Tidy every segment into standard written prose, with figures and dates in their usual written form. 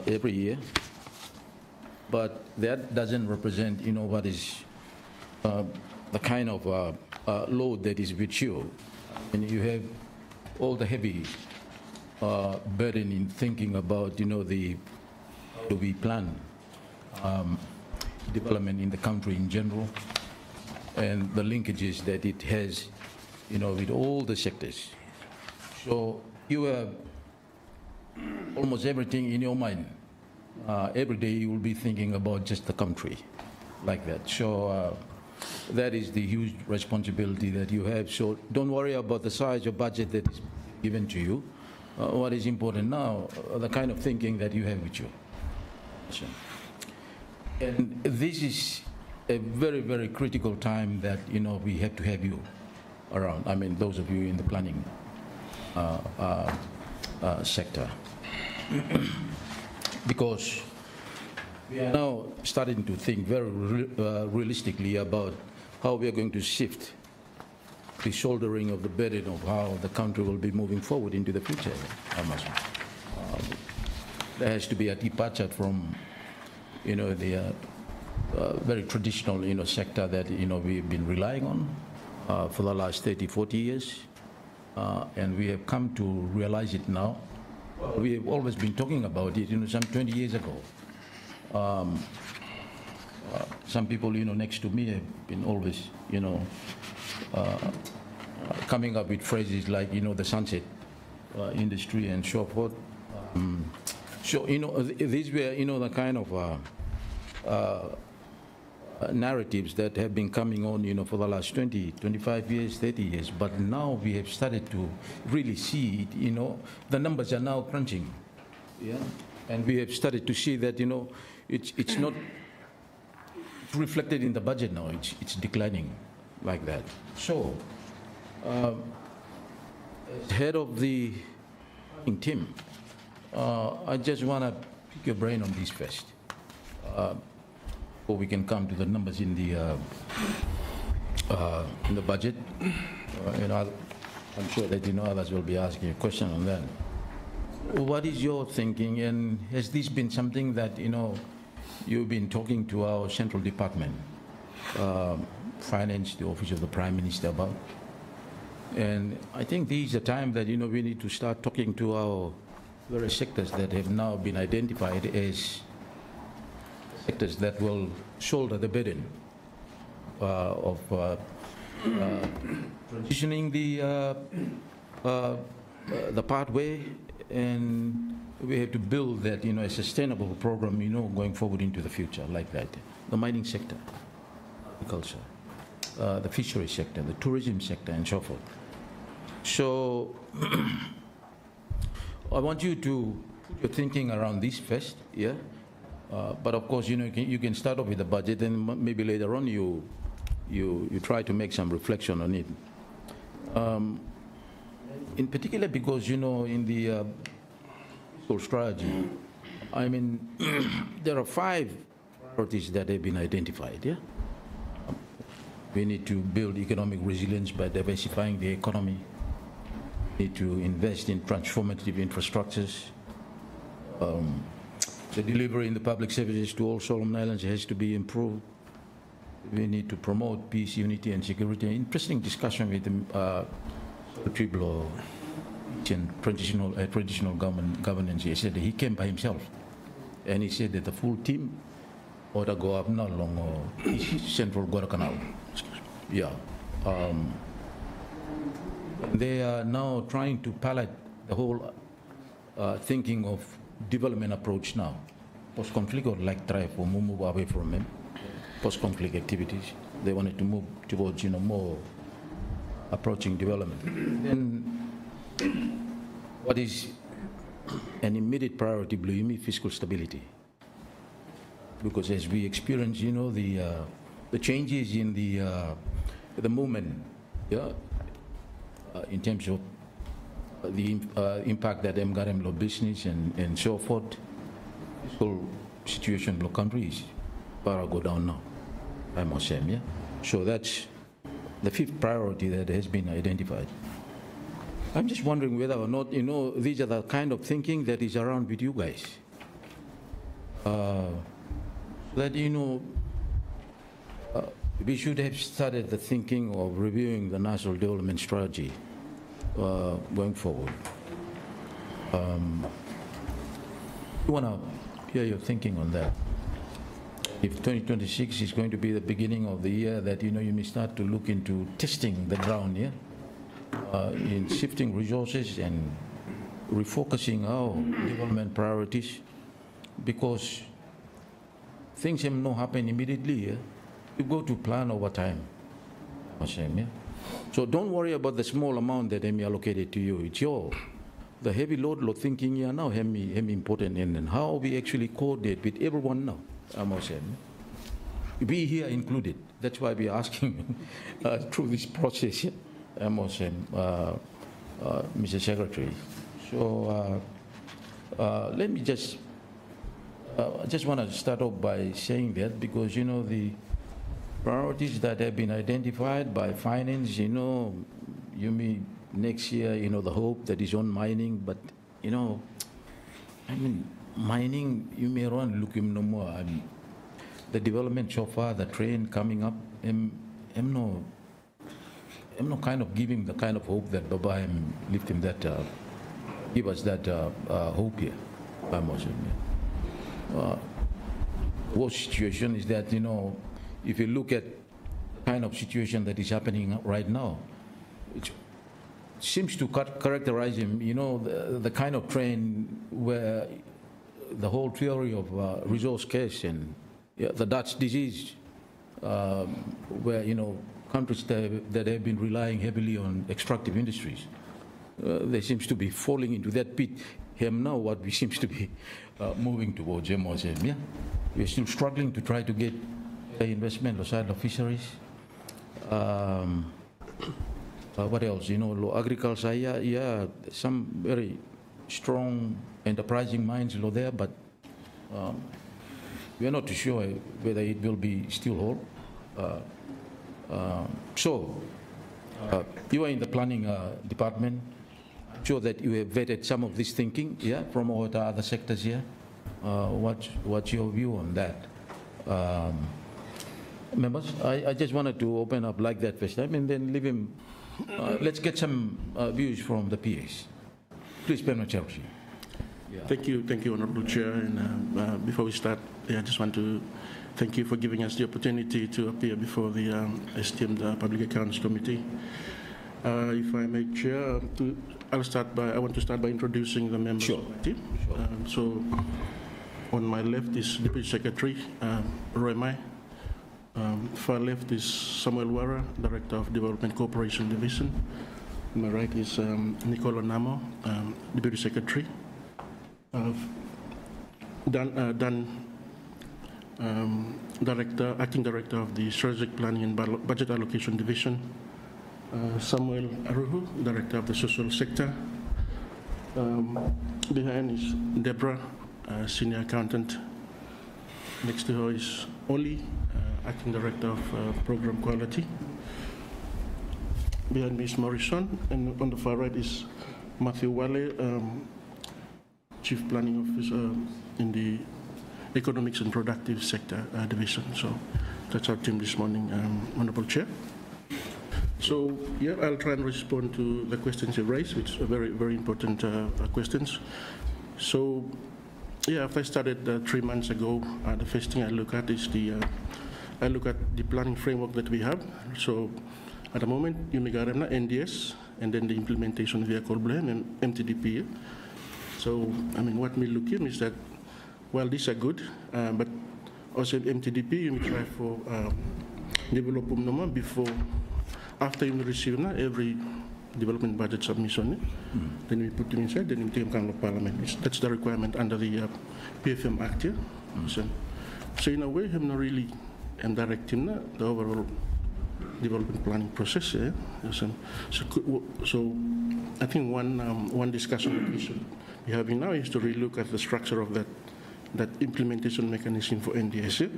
every year, but that doesn't represent, what is the kind of load that is with you. And you have all the heavy burden in thinking about, how do we plan development in the country in general, and the linkages that it has, with all the sectors. So you have almost everything in your mind. Every day you will be thinking about just the country, like that. So that is the huge responsibility that you have. So don't worry about the size of budget that is given to you. What is important now, the kind of thinking that you have with you. And this is a very, very critical time that, we have to have you around. I mean, those of you in the planning sector. Because we are now starting to think very realistically about how we are going to shift the shouldering of the burden of how the country will be moving forward into the future. There has to be a departure from, the very traditional, sector that, we've been relying on for the last 30, 40 years. And we have come to realize it now. We have always been talking about it, some 20 years ago. Some people, next to me have been always, coming up with phrases like, the sunset industry and so forth. So, these were, the kind of narratives that have been coming on, for the last 20, 25 years, 30 years. But now we have started to really see it, the numbers are now crunching. Yeah. And we have started to see that, it's not reflected in the budget now. It's declining like that. So, as head of the team, I just want to pick your brain on this first, before we can come to the numbers in the budget. I'm sure that others will be asking a question on that. What is your thinking, and has this been something that you've been talking to our central department, finance, the office of the Prime Minister about? And I think this is a time that we need to start talking to our various sectors that have now been identified as sectors that will shoulder the burden of transitioning the pathway, and we have to build that, a sustainable program, going forward into the future like that. The mining sector, agriculture, the fishery sector, the tourism sector, and so forth. So I want you to put your thinking around this first, yeah? But of course, you can start off with the budget, and maybe later on you try to make some reflection on it. In particular, because in the fiscal strategy, I mean, there are 5 priorities that have been identified. Yeah, we need to build economic resilience by diversifying the economy. We need to invest in transformative infrastructures. The delivery in the public services to all Solomon Islands has to be improved. We need to promote peace, unity, and security. Interesting discussion with the Triblo and traditional governance. He said that he came by himself, and he said that the full team ought to go up now along Central Guadalcanal. Yeah. They are now trying to palette the whole thinking of development approach now. Post-conflict, or like try for move away from them. Post-conflict activities, they wanted to move towards more approaching development. Then what is an immediate priority, Blue, fiscal stability. Because as we experience, the changes in the movement, yeah, in terms of the impact that MGARM business and so forth, fiscal situation in the country is para go down now, I must say, yeah? So that's the 5th priority that has been identified. I'm just wondering whether or not, these are the kind of thinking that is around with you guys. that, we should have started the thinking of reviewing the national development strategy going forward. I want to hear your thinking on that. If 2026 is going to be the beginning of the year, that you may start to look into testing the ground here, in shifting resources and refocusing our development priorities, because things have not happened immediately. Yeah? You go to plan over time. Yeah? So don't worry about the small amount that Emmy allocated to you. It's your the heavy load thinking here now Emmy important, and how we actually coordinate with everyone now. We here included. That's why we are asking through this process. Yeah? Mr. Secretary. So let me just I just want to start off by saying that, because the priorities that have been identified by finance, you mean next year, the hope that is on mining, but mining, you may run looking no more. The development so far, the train coming up, I'm not kind of giving the kind of hope that Baba am lifting that, give us that hope here. Worst situation is that, if you look at the kind of situation that is happening right now, it seems to characterize him, the kind of trend where the whole theory of resource curse and the Dutch disease, where, countries that have been relying heavily on extractive industries, they seems to be falling into that pit. Here now, what we seems to be moving towards, yeah? We're still struggling to try to get investment outside of fisheries. What else? Agriculture, yeah, some very strong, enterprising minds there, but we're not too sure whether it will be still whole. So, you are in the planning department. I'm sure that you have vetted some of this thinking, yeah, from all the other sectors here. What's your view on that? Members, I just wanted to open up like that first time and then leave him. Let's get some views from the PAs. Please, Permanent Secretary. Yeah. Thank you, Honorable Chair. And before we start, I just want to thank you for giving us the opportunity to appear before the esteemed Public Accounts Committee. If I may, Chair, I want to start by introducing the members of my team. So, on my left is Deputy Secretary Roy Mai. Far left is Samuel Wara, Director of Development Cooperation Division. On my right is Nicola Namo, Deputy Secretary. Dan, Acting Director of the Strategic Planning and Budget Allocation Division. Samuel Aruhu, Director of the Social Sector. Behind is Deborah, Senior Accountant. Next to her is Oli, Acting Director of Program Quality. Behind me is Morrison, and on the far right is Matthew Wale, Chief Planning Officer in the Economics and Productive Sector Division. So that's our team this morning, Honorable Chair. So, yeah, I'll try and respond to the questions you raised, which are very, very important questions. So, yeah, after I started 3 months ago, the first thing I look at is the planning framework that we have. So, at the moment, you may get NDS, and then the implementation vehicle plan and MTDP. So, what we look in is that, well, these are good, but also MTDP, you may try for develop them before. After you receive every development budget submission, then we put them inside, then we take them to Parliament. That's the requirement under the PFM Act. Yeah? So in a way, I'm not really directing the overall development planning process. Yeah? So I think one discussion that we should be having now is to really look at the structure of that implementation mechanism for NDS. Yeah?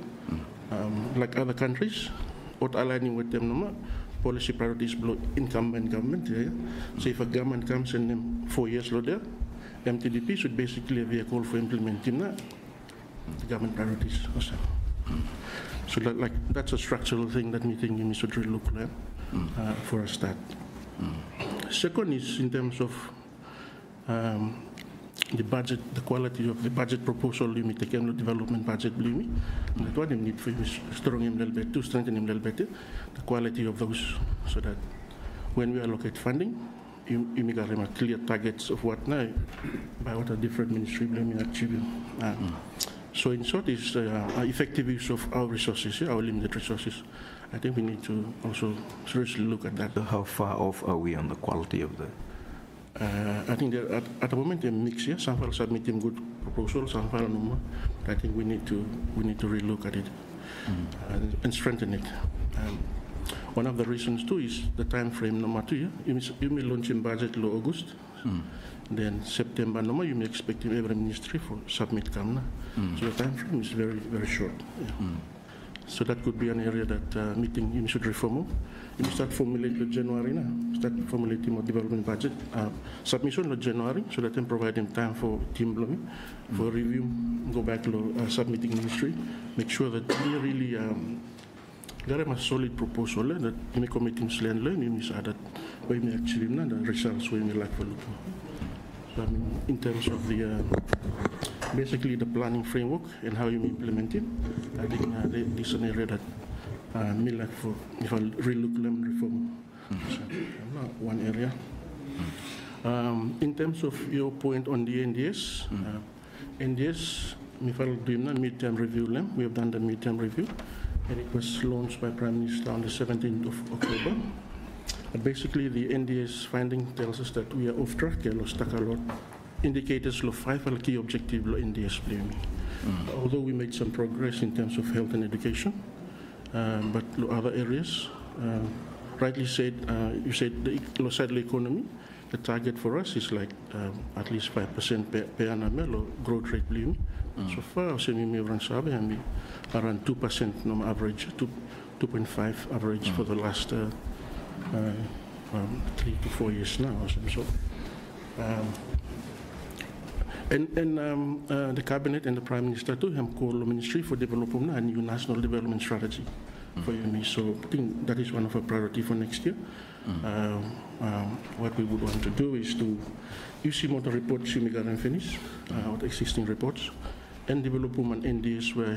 Like other countries, what aligning with them, policy priorities below incumbent government. Yeah? So if a government comes in 4 years later, MTDP should basically a vehicle for implementing the government priorities also. So that's a structural thing that we think we should really look at for a start. Second is in terms of the budget, the quality of the budget proposal, you take the development budget, that what you need for strong him a little bit, to strengthen him a little bit, the quality of those, so that when we allocate funding, you make clear targets of what now, by what a different ministry will achieve. So in short, is effective use of our resources, our limited resources. I think we need to also seriously look at that. So how far off are we on the quality of the? I think at the moment they're mixed. Yeah, some files submitting good proposals, some files no more. I think we need to relook at it and strengthen it. One of the reasons too is the time frame. Number two, yeah, you may launch in budget in August. Then September, no more, you may expect every ministry for submit Kamna. So the time frame is very, very short. Yeah. So that could be an area that meeting you should reform. You start formulating January now. Start formulating more development budget submission in January, so that can provide them time for team blooming, for review, go back to submitting ministry, make sure that we really got a solid proposal that in the committee land learn you miss that we may actually not the results we may like for look. So I mean, in terms of the basically the planning framework and how you implement it, I think this is an area that me like for if I relook them reform. So, one area. In terms of your point on the NDS, NDS, if I do a midterm review, we have done the midterm review, and it was launched by Prime Minister on the 17th of October. But basically, the NDS finding tells us that we are off track. Stuck a lot. Indicators of 5 key objectives of NDS. Although we made some progress in terms of health and education, but other areas, rightly said, you said the sadly economy. The target for us is like at least 5% per annum or growth rate. So far, we around 2% normal average, 2.5 average for the last 3 to 4 years now. So, the cabinet and the prime minister too have called the ministry for development a new national development strategy for UME. So I think that is one of our priority for next year. What we would want to do is to use some of the reports you may finish, or the existing reports, and develop an NDS where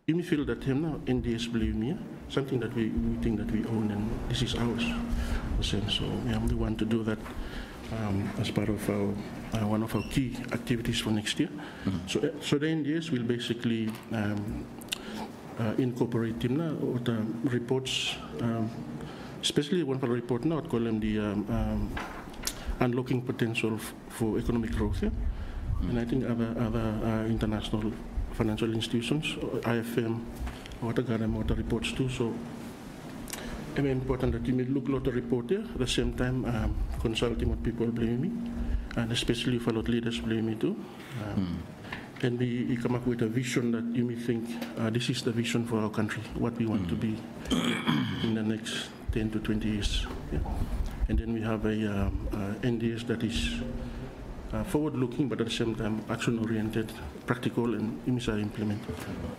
you feel that now NDS believe me, something that we think that we own and this is ours. So we want to do that as part of our one of our key activities for next year. So the NDS will basically incorporate the reports, especially one of the report now, I'd call them the unlocking potential for economic growth. Yeah? And I think other international financial institutions, IFM, water reports too. So it's important that you may look at the report here, at the same time consulting what people blame me, and especially if a lot of leaders blame me too. And we come up with a vision that you may think, this is the vision for our country, what we want to be in the next 10 to 20 years. Yeah. And then we have a NDS that is forward-looking, but at the same time action-oriented, practical, and implement,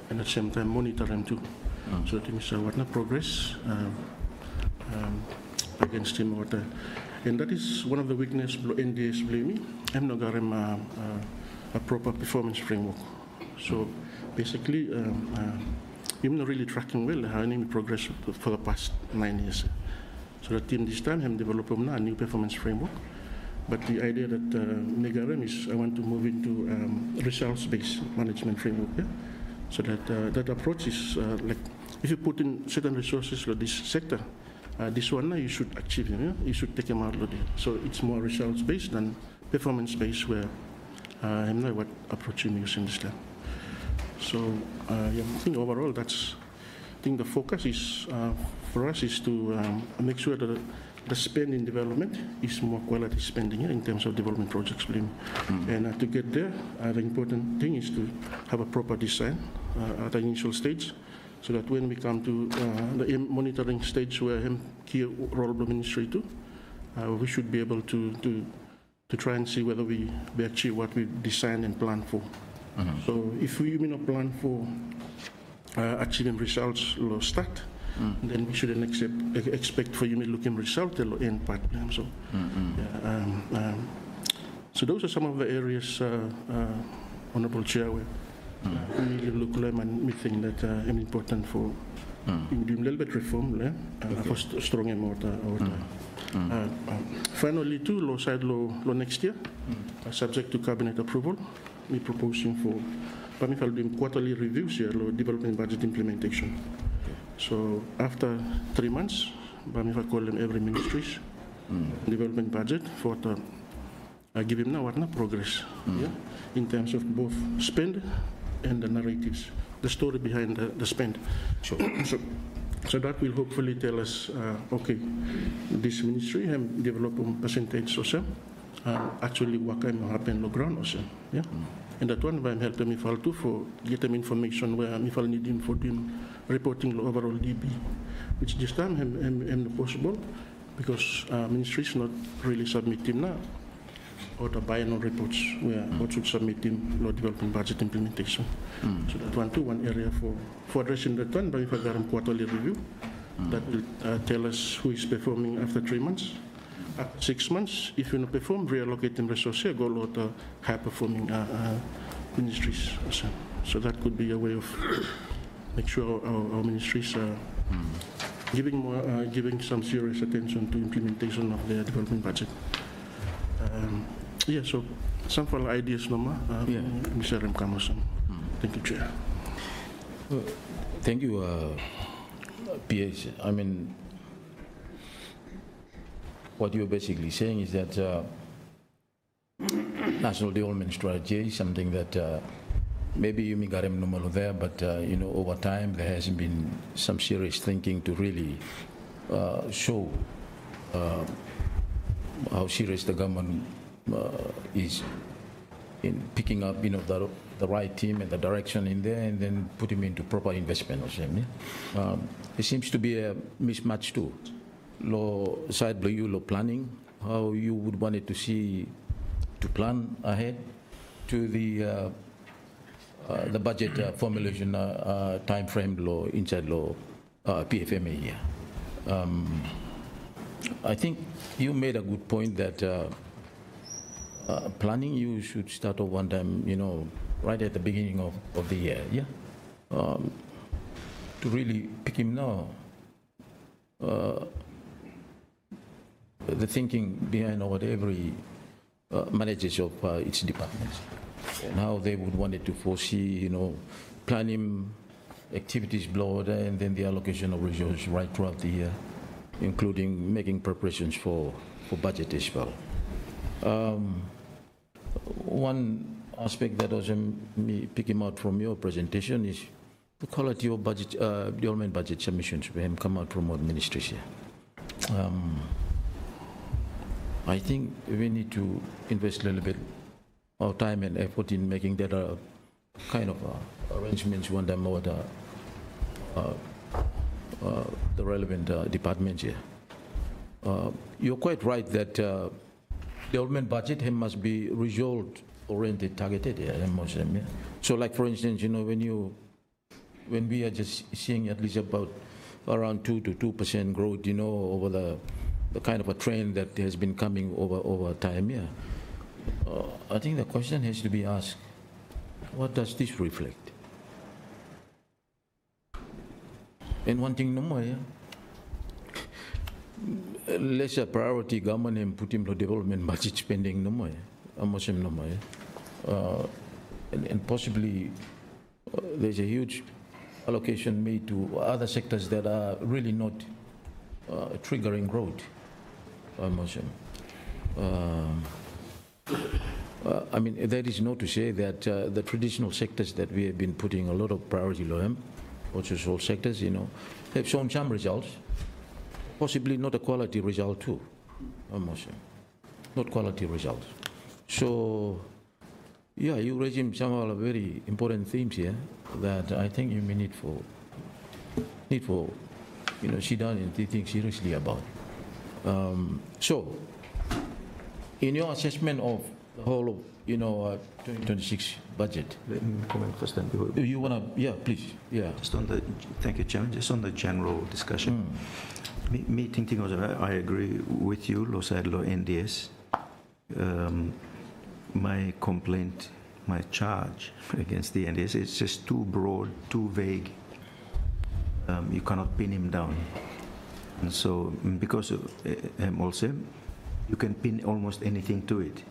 and at the same time monitor them too. So that is what not progress against him. And that is one of the weaknesses of NDS blaming. I'm not going a proper performance framework. So basically, I'm not really tracking well how any progress for the past 9 years. So the team this time have developed a new performance framework. But the idea that Megarem is I want to move into results-based management framework. Yeah? So that approach is like if you put in certain resources for this sector, this one you should achieve, you should take them out of it. So it's more results-based than performance-based where I know what approach you use in this time. So I think overall I think the focus is for us is to make sure that the spend in development is more quality spending in terms of development projects. And to get there, the important thing is to have a proper design at the initial stage, so that when we come to the monitoring stage where key role of the ministry too, we should be able to try and see whether we achieve what we designed and planned for So if we plan for achieving results low start, then we shouldn't expect for looking result the low end part. So, so those are some of the areas, Honorable Chair, where we look and we think that important for doing a little bit reform, for strong and more. Finally, too, low side law next year, subject to cabinet approval. We're proposing for doing quarterly reviews here, law development budget implementation. So after 3 months, I call them every ministries development budget for the give him now what progress in terms of both spend and the narratives, the story behind the spend. Sure. So that will hopefully tell us, okay, this ministry have developed a percentage or so, actually what can happen on the ground or so. Yeah. And that one I'm helping me to for get them information where me need him for doing reporting the overall DB, which this time am possible because ministries not really submit him now. Or the biannual reports where what should submit in law development budget implementation. So that one area for addressing that one, but if I got a quarterly review, that will tell us who is performing after 3 months. After 6 months, if you not perform, reallocate them resources, go to the high performing ministries. So that could be a way of make sure our ministries are giving some serious attention to implementation of their development budget. Yeah, so some for ideas, Mr. Remkamosan. Thank you, Chair. Thank you, PS. I mean, what you're basically saying is that national development strategy is something that maybe you may got him normal there, but over time there hasn't been some serious thinking to really show how serious the government is in picking up, the right team and the direction in there, and then put him into proper investment or something. It seems to be a mismatch too. Law side blue, law planning, how you would want it to see to plan ahead to the budget formulation time frame law inside law PFMA here. I think you made a good point that planning you should start off one time, right at the beginning of the year, to really pick him now. The thinking behind what every managers of its departments and how they would want it to foresee, planning activities below there, and then the allocation of resources right throughout the year, including making preparations for budget as well. One aspect that was me picking out from your presentation is the quality of budget, development budget submissions when come out from what ministries here. I think we need to invest a little bit of time and effort in making that a kind of arrangements one time over the relevant departments here. You're quite right that development budget must be result-oriented, targeted. Yeah. So, like for instance, when we are just seeing at least about around 2 to 2% growth, over the kind of a trend that has been coming over time. Yeah. I think the question has to be asked: what does this reflect? And one thing no more. Yeah. Lesser priority government and put him to development budget spending no more, and possibly there's a huge allocation made to other sectors that are really not triggering growth. I mean, that is not to say that the traditional sectors that we have been putting a lot of priority on, which is all sectors, have shown some results. Possibly not a quality result too, not quality results. So, yeah, you raise some of the very important themes here that I think you may need for sit down and think seriously about. So, in your assessment of the whole of 2026 budget. Let me comment first then. Before, You want to, yeah, please, yeah. just on the, thank you, Chairman. Just on the general discussion. Me thinking also, I agree with you, Lo Sadlo NDS. My complaint, my charge against the NDS is just too broad, too vague. You cannot pin him down. And so, because of also, you can pin almost anything to it.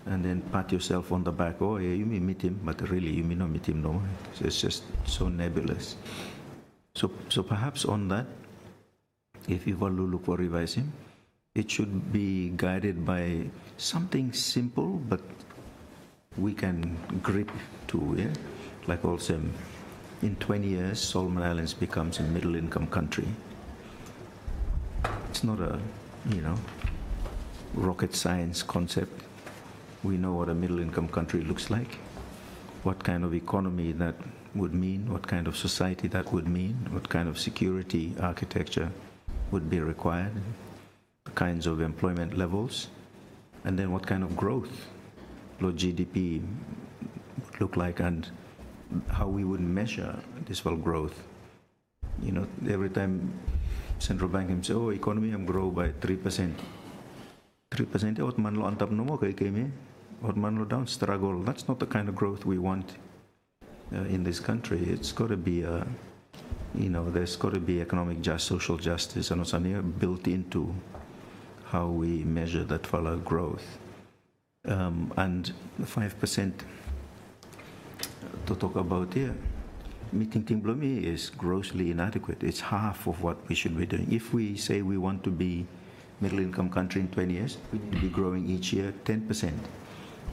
And then pat yourself on the back. Oh, yeah, you may meet him, but really you may not meet him no more. So it's just so nebulous. So perhaps on that, if you want to look for revising, it should be guided by something simple, but we can grip to, yeah? Like also, in 20 years, Solomon Islands becomes a middle-income country. It's not a, rocket science concept. We know what a middle-income country looks like, what kind of economy that would mean, what kind of society that would mean, what kind of security architecture would be required, the kinds of employment levels, and then what kind of growth low GDP would look like, and how we would measure this well growth. Every time central bank says, oh, economy grow by 3%. 3% what man lo antap no mo kay kemi, what man lo down struggle. That's not the kind of growth we want in this country. It's got to be there's got to be economic social justice and also built into how we measure that follow growth. And 5% to talk about here, meeting Blomi is grossly inadequate. It's half of what we should be doing. If we say we want to be middle-income country in 20 years, we need to be growing each year 10%,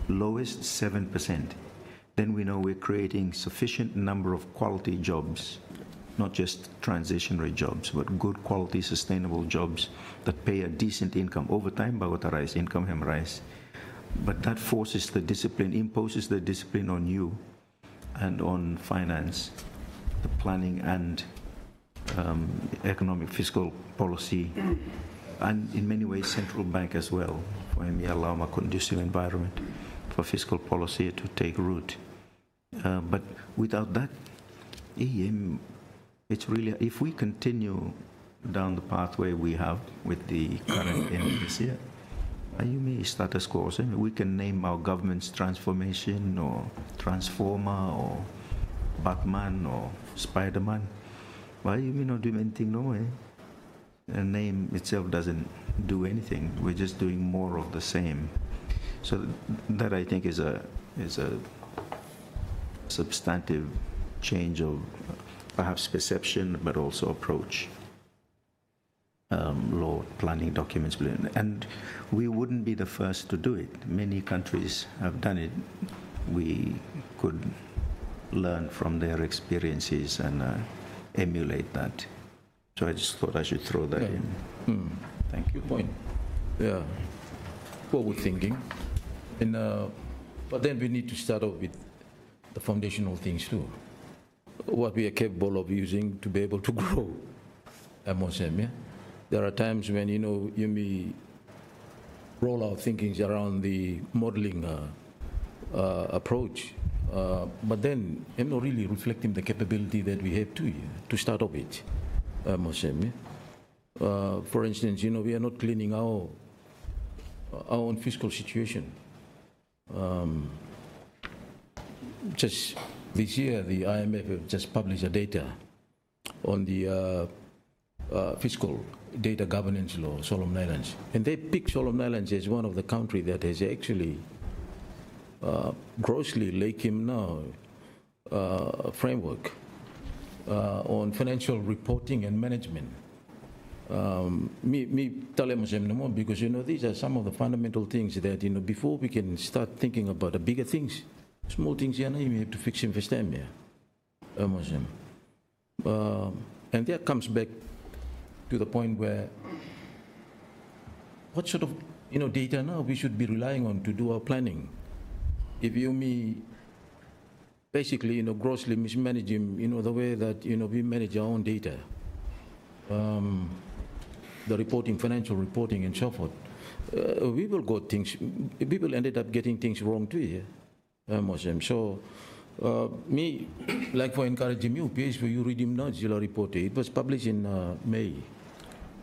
lowest 7%. Then we know we're creating sufficient number of quality jobs, not just transitionary jobs, but good quality, sustainable jobs that pay a decent income. Over time, bagota rise, income hem rise. But that forces the discipline, imposes the discipline on you and on finance, the planning and economic fiscal policy, and in many ways central bank as well, for me allow a conducive environment for fiscal policy to take root. But without that, it's really, if we continue down the pathway we have with the current end of this year, you may status quo. We can name our government's transformation or transformer or Batman or Spider-Man. Why you may not do anything no way? The name itself doesn't do anything. We're just doing more of the same. So that I think is a substantive change of perhaps perception, but also approach. Law, planning documents, and we wouldn't be the first to do it. Many countries have done it. We could learn from their experiences and emulate that. So I just thought I should throw that in. Thank you. Good point. Yeah, what we're thinking, and but then we need to start off with the foundational things too. What we are capable of using to be able to grow. Yeah? There are times when you may roll out thinkings around the modeling approach, but then I'm not really reflecting the capability that we have to start off with. For instance, we are not cleaning our own fiscal situation. Just this year, the IMF have just published a data on the fiscal data governance law, Solomon Islands. And they pick Solomon Islands as one of the countries that has actually grossly lacking now framework on financial reporting and management. Because these are some of the fundamental things that before we can start thinking about the bigger things, small things you have to fix in first time. And that comes back to the point where what sort of data now we should be relying on to do our planning. If basically grossly mismanaging the way that we manage our own data, the reporting, financial reporting and so forth, people got things, people ended up getting things wrong too, yeah, Muslim. So, me, like for encouraging you, PS for you read him now, Zilla report. It was published in May.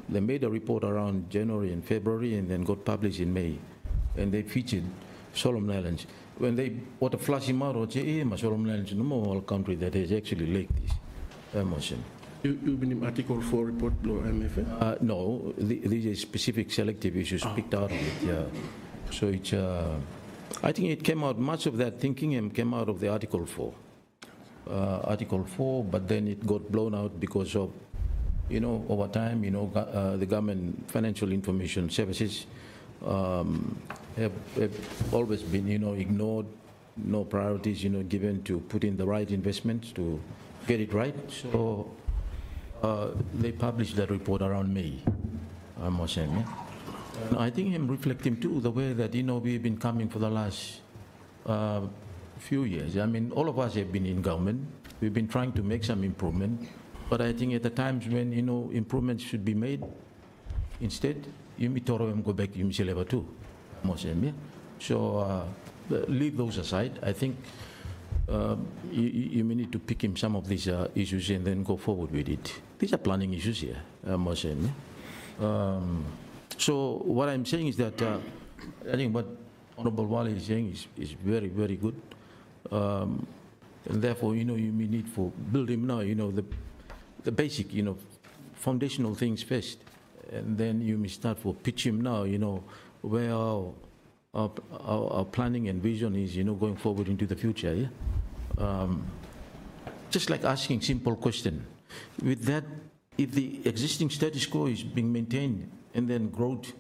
They made a report around January and February and then got published in May. And they featured Solomon Islands. When they want to flush him out, or say, my Solomon Islands is no more country that has actually like this. Muslim. You been in Article 4 report, below IMF? No, these are specific selective issues picked out of it, yeah. So it's, I think it came out, much of that thinking came out of the Article 4. Article 4, but then it got blown out because of, over time, the government financial information services have always been, ignored, no priorities, given to put in the right investments to get it right. So they published that report around May, I must say. Yeah? And I think I'm reflecting too the way that, we've been coming for the last few years. I mean, all of us have been in government. We've been trying to make some improvement. But I think at the times when, improvements should be made, instead, you may go back, you may level two. So leave those aside. I think you may need to pick him some of these issues and then go forward with it. These are planning issues here, so what I'm saying is that I think what Honorable Wale is saying is very, very good. And therefore, you may need for build him now, the basic, foundational things first. And then you may start for pitch him now, where our planning and vision is, going forward into the future. Yeah? Just like asking simple question. With that, if the existing status quo is being maintained and then growth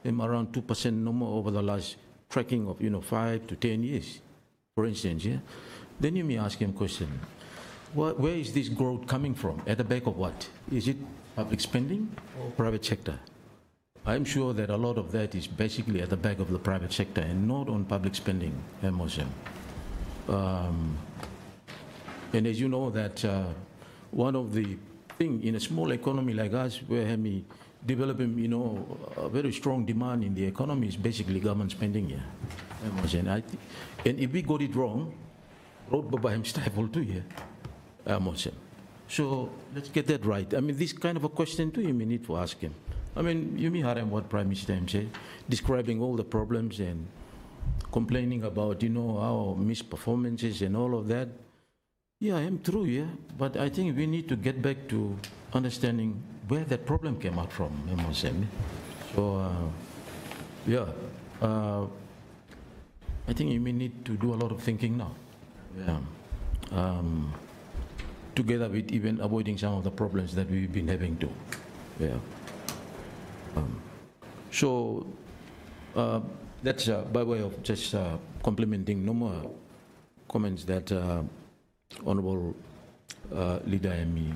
around 2% no more over the last tracking of, 5 to 10 years, for instance, yeah, then you may ask him question. Where is this growth coming from? At the back of what? Is it public spending or private sector? I'm sure that a lot of that is basically at the back of the private sector and not on public spending, Muslim. And as you know that one of the things in a small economy like us, where we developing, a very strong demand in the economy is basically government spending, yeah. Muslim. And if we got it wrong, road by him stifled too, yeah. Muslim. So let's get that right. I mean, this kind of a question too, you may need to ask him. I mean, you may hear what Prime Minister said, describing all the problems and complaining about, our misperformances and all of that. Yeah, I'm true, yeah. But I think we need to get back to understanding where that problem came out from, So, yeah. I think you may need to do a lot of thinking now. Yeah. Together with even avoiding some of the problems that we've been having to. Yeah. So that's by way of just complementing no more comments that Honorable Leader M.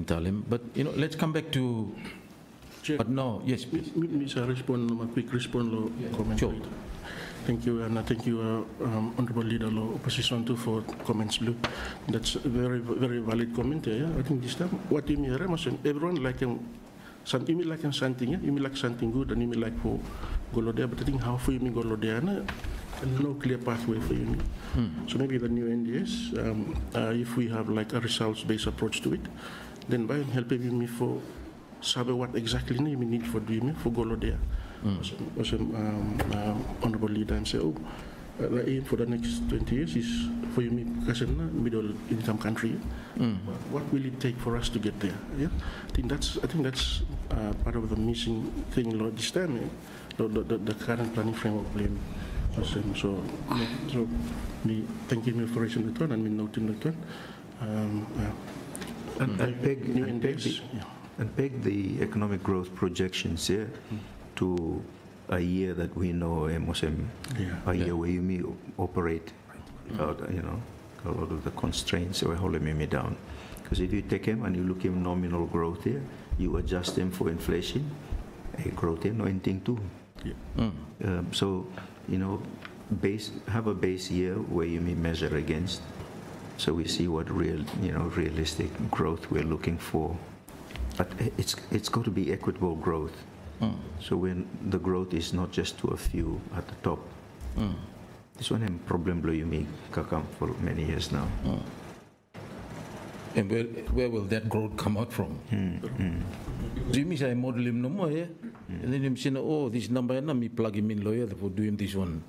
Talim. But let's come back to. Chair, but no, yes, please. Mr. Respond, a quick response comment. Sure. Thank you, and thank you, Honorable Leader Opposition too for comments. Blue. That's a very, very valid comment. Yeah, I think this time what you mean, everyone like you mean like something, you mean like something good, and you mean like for go there. But I think how for you mean go there, and no clear pathway for you. So maybe the new NDS, if we have like a results-based approach to it, then by helping me for sabe what exactly you need for doing for go there. Honorable Leader and say, the aim for the next 20 years is for you because in middle income country. What will it take for us to get there? Yeah, I think that's part of the missing thing this time. The current planning framework plan. So me thanking you for raising the turn and me noting the turn. And peg the economic growth projections here to a year that we know, a year where you may operate without, a lot of the constraints or holding me down. Because if you take him and you look him nominal growth here, you adjust him for inflation, a growth here, no anything too. Yeah. So, have a base year where you may measure against, so we see what realistic growth we're looking for. But it's got to be equitable growth. So when the growth is not just to a few at the top. This one have problem blow you make kakam for many years now. And where will that growth come out from? Jimmy say model him no more, and then him say, oh, this number, and me plug him in lawyer for doing this one.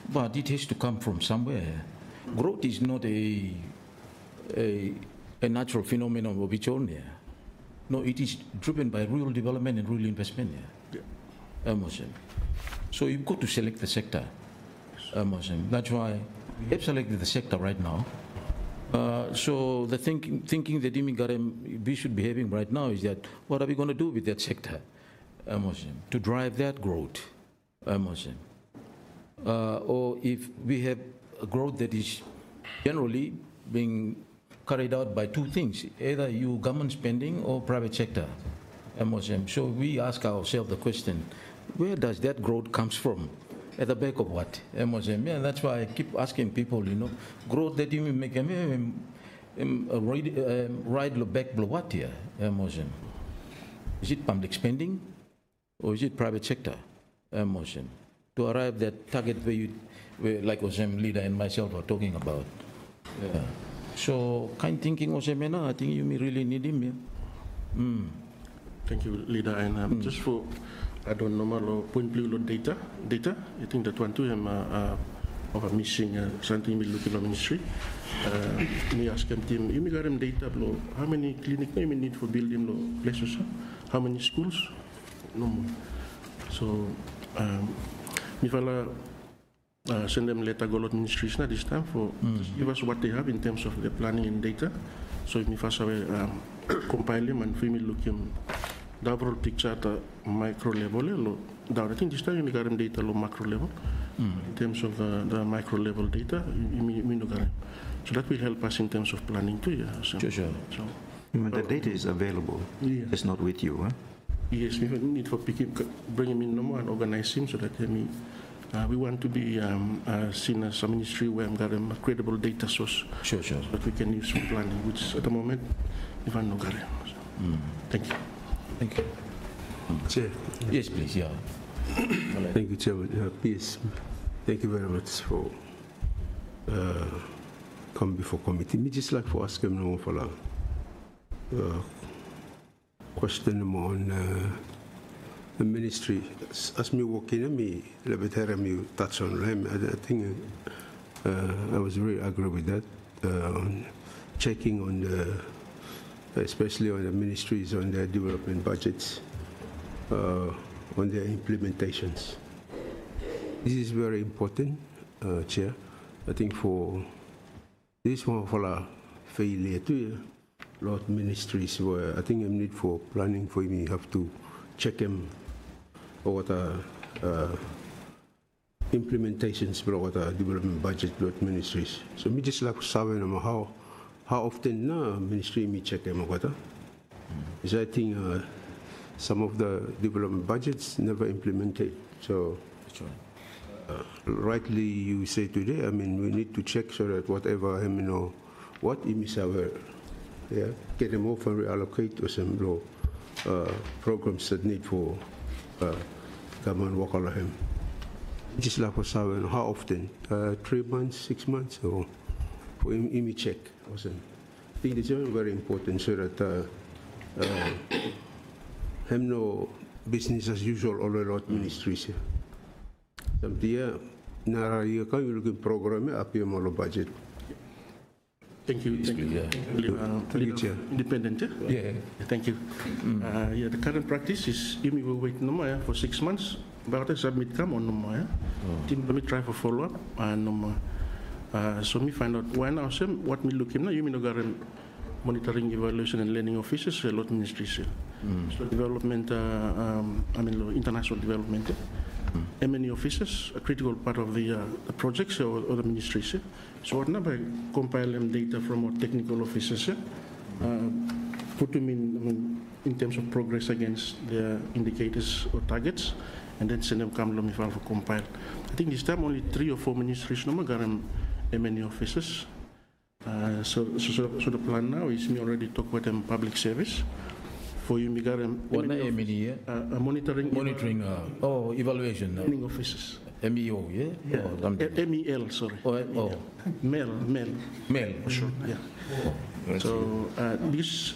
But it has to come from somewhere. Growth is not a natural phenomenon of its own. No, it is driven by real development and real investment. So you've got to select the sector. That's why we have selected the sector right now. So the thinking that we should be having right now is that what are we going to do with that sector to drive that growth? Or if we have a growth that is generally being carried out by two things, either you government spending or private sector. So we ask ourselves the question, where does that growth comes from? At the back of what? That's why I keep asking people, growth that you make ride back what here? Is it public spending or is it private sector? To arrive that target where like leader and myself are talking about. So kind thinking I think you may really need him. Thank you, leader. And just for I don't know point blue data. I think that one too of a missing something we look in the ministry. Me ask them team, you got them data blow. How many clinics you need for building places? How many schools? No more. So me fella send them letter go to ministries now this time for give us what they have in terms of the planning and data. So if me first compile them and we look him. The overall picture at a micro level, I think this time we got them data low macro level. In terms of the micro level data, so that will help us in terms of planning too. Sure. So, the data is available. It's not with you, huh? Yes, we need for bring him in no more and organize him so that we want to be seen as a ministry where we got a credible data source. Sure. That we can use for planning, which at the moment we don't got it. Thank you. Thank you. Chair. Yes, please. Yeah. Thank you, Chairman. Please, thank you very much for coming before committee. Me just like for ask him now for a question on the ministry. As me walking, me touch on them. I think I was very agree with that. Checking on the especially on the ministries, on their development budgets, on their implementations. This is very important, Chair. I think for this one for a failure too, a lot of ministries where I think I need for planning for me have to check them or what implementations for what development budget lot ministries. So me just like saving them how often ministry me check them what? Because I think some of the development budgets never implemented. So rightly you say today, I mean we need to check so that whatever what imisawer, get them off and reallocate or some programs that need for government work on him. Just like for how often? 3 months, 6 months, or for him check. I think it's very important so that him no business as usual all the ministries. Some dia nara you can looking program up your model budget. Thank you. Independent. Yeah. Thank you. The current practice is we will wait no more for 6 months. About submit come on no more. Let me try for follow up and no more. So me find out when I say what me look him now. You mean no monitoring, evaluation, and learning officers a lot of ministries. So development, international development. M&E officers, a critical part of the projects or the ministries. So what now by compile them data from our technical officers, put them in terms of progress against their indicators or targets, and then send them come to me for compile. I think this time only 3 or 4 ministries no more got M&E officers. So the plan now is me already talk with them public service for Yumigarem. What na MNE, Monitoring. Evaluation. Training officers. MEO, yeah? Yeah. Oh, something. MEL, sorry. Oh. MEL. Sure. Yeah. So this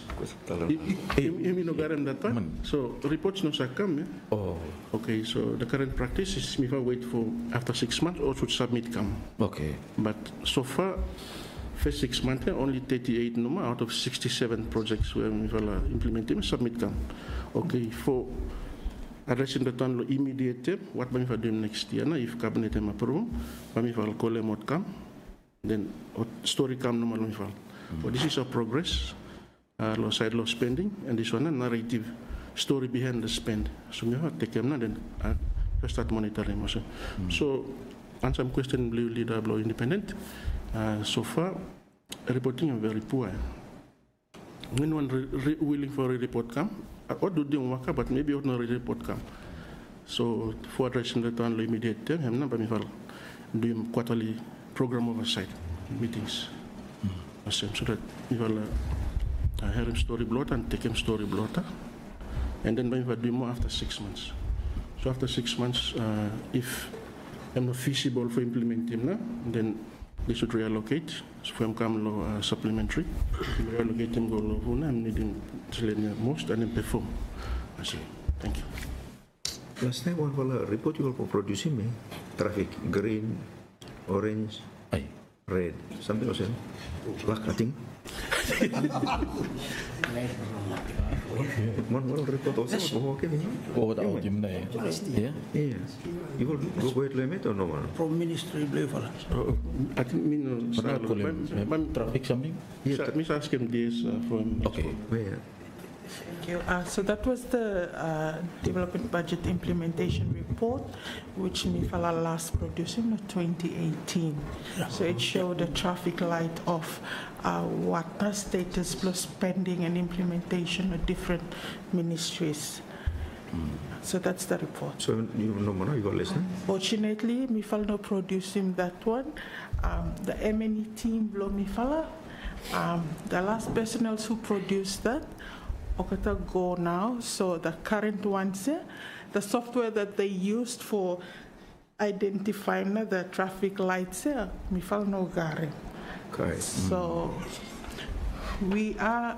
Iminogarem that one. So reports no come. Yeah? Oh. Okay, so the current practice is if I wait for after 6 months or should submit come. Okay. But so far, first 6 months, only 38 out of 67 projects where we will implement them, submit come. Okay, for addressing the town immediate, what we will do next year, if cabinet approve, we will call them what come, then story come no more. But this is our progress, low side low spending, and this one a narrative story behind the spend. So we have to take them then start monitoring also. So answer some question, blue leader, blue independent. So far, reporting is very poor. When one willing for a report come, or do they work, but maybe not a report come. So for addressing the town immediate term, I'm not going to do quarterly program oversight meetings. So that we will hear him story blotter and take him story blotter, and then we will do more after 6 months. So after 6 months, if I'm not feasible for implementing, then they should reallocate. So for him come supplementary, reallocate him go low. I'm needing to learn most and then perform. I see. Thank you. Last time one will report you will produce me traffic green, orange, red, something else. Black, I think. One will report also. Okay. Oh, the autumn, yeah. Yeah. You will go wait limit or no one? From ministry blue for I think Traffic something? Yeah, Miss ask him this from. Okay. Where? Thank you. So that was the Development Budget Implementation Report, which MIFALA last produced in 2018. So it showed the traffic light of what status plus spending and implementation of different ministries. So that's the report. So you know, you are listening? Fortunately, MIFALA no producing that one. The M&E team below MIFALA, the last personnel who produced that, Okata go now, so the current ones, the software that they used for identifying the traffic lights, we found no gare. Okay. So we are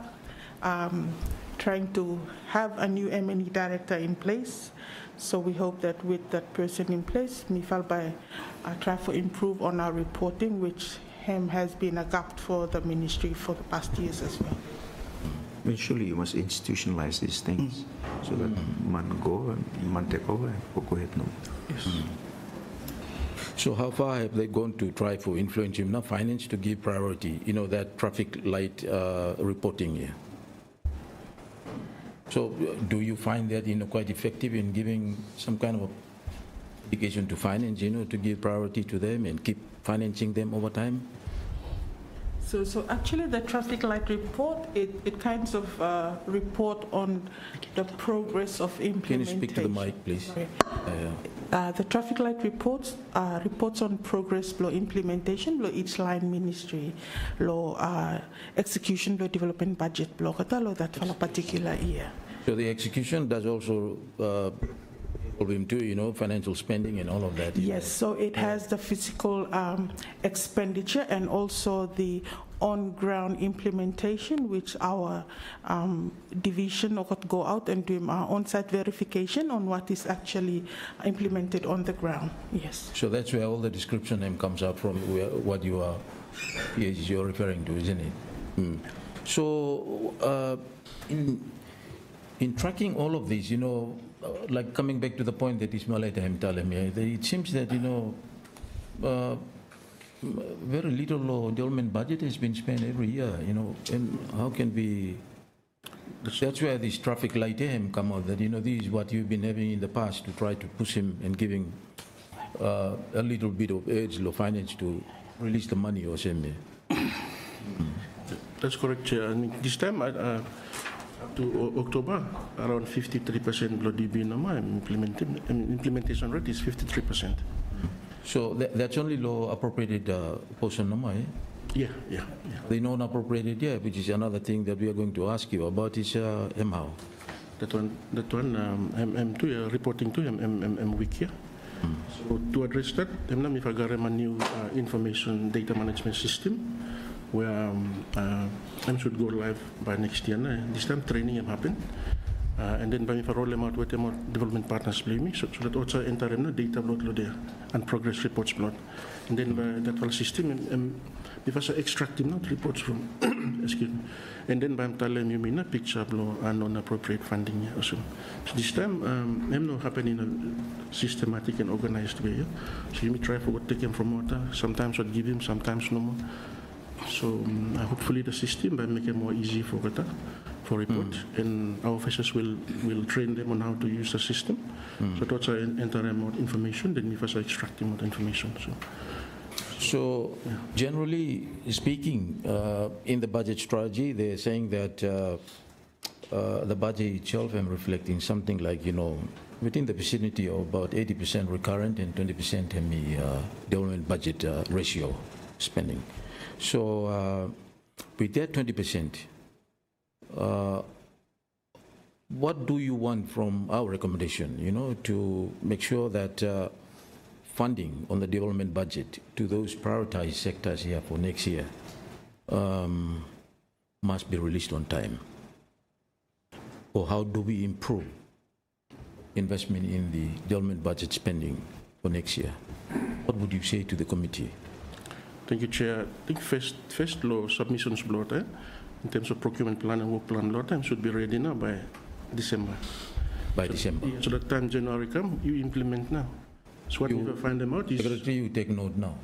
trying to have a new M&E director in place. So we hope that with that person in place, MIFAL by try to improve on our reporting, which has been a gap for the ministry for the past years as well. I mean, surely you must institutionalize these things so that man go and man take over and go ahead now. Yes. So how far have they gone to try for influencing finance to give priority, that traffic light reporting here? So do you find that, quite effective in giving some kind of indication to finance, to give priority to them and keep financing them over time? So actually the traffic light report, it kinds of report on the progress of implementation. Can you speak to the mic, please? The traffic light reports on progress below implementation below each line ministry, below execution below development budget below that for a particular year. So the execution does also into, financial spending and all of that. Yes, so it has the physical expenditure and also the on-ground implementation, which our division could go out and do our on-site verification on what is actually implemented on the ground. Yes. So that's where all the description comes out from, what you're referring to, isn't it? So in tracking all of this, like coming back to the point that Ismail it seems that, very little development budget has been spent every year, and how can we, that's where this traffic light come out, that, this is what you've been having in the past to try to push him and giving a little bit of urge or finance to release the money or something. That's correct, Chair. I mean, this time, up to October, around 53% below DB number implementation rate is 53%. So that's only low appropriated portion number, eh? Yeah. The non-appropriated, which is another thing that we are going to ask you about is how. That one, I'm reporting to I'm weak here. So to address that, I'm a new information data management system where I should go live by next year. This time training happen. And then by roll them out with them development partners play me, so that also enter data upload there and progress reports plot. And then by that whole system, because I extract them out reports from, excuse me. And then by I'm telling you mean a picture upload and non-appropriate funding also. So this time, I'm not happening in a systematic and organized way. So you may try for what they can from water. Sometimes what give him, sometimes no more. So hopefully the system by make it more easy for report, and our officers will train them on how to use the system. So that's enter more information, then we first extract more information. So generally speaking, in the budget strategy, they're saying that the budget itself, I'm reflecting something like, within the vicinity of about 80% recurrent and 20% development budget ratio spending. So with that 20%, what do you want from our recommendation, to make sure that funding on the development budget to those prioritized sectors here for next year must be released on time? Or how do we improve investment in the development budget spending for next year? What would you say to the committee? Thank you, Chair. I think first law submissions block, in terms of procurement plan and work plan, lot time should be ready now by December. By December. So that time January come, you implement now. So what you find them out is... Secretary, you take note now.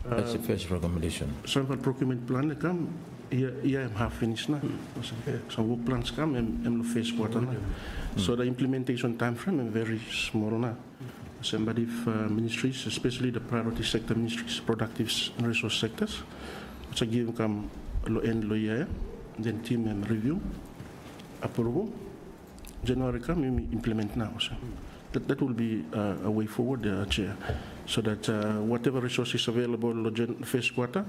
That's the first recommendation. Some of the procurement plan they come, here I'm half finished now. Some work plans come, I'm the first quarter now. So the implementation time frame is very small now. Somebody ministries, especially the priority sector ministries, productive and resource sectors, which I give them end lawyer, then team and review, approval. January come, we implement now. So that will be a way forward, Chair, so that whatever resources available first quarter,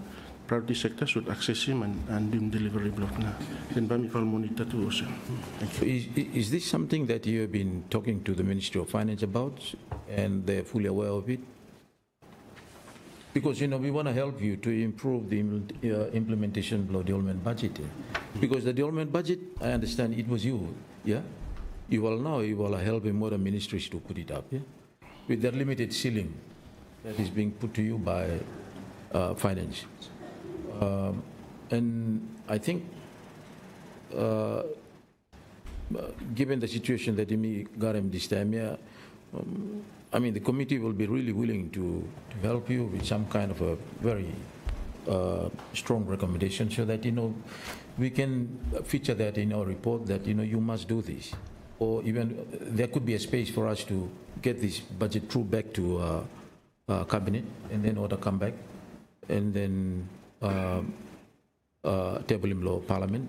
priority sector should access him and do delivery block now. Then by me, I'll monitor too also. Thank you. Is this something that you have been talking to the Ministry of Finance about, and they're fully aware of it? Because, we want to help you to improve the implementation of the development budget. Because the development budget, I understand it was you, yeah? You will help more the ministries to put it up, yeah? With that limited ceiling that is being put to you by finance. And I think, given the situation that we got him this time, yeah, the committee will be really willing to help you with some kind of a very strong recommendation so that, we can feature that in our report that, you must do this. Or even there could be a space for us to get this budget through back to cabinet and then order come back and then table in law parliament.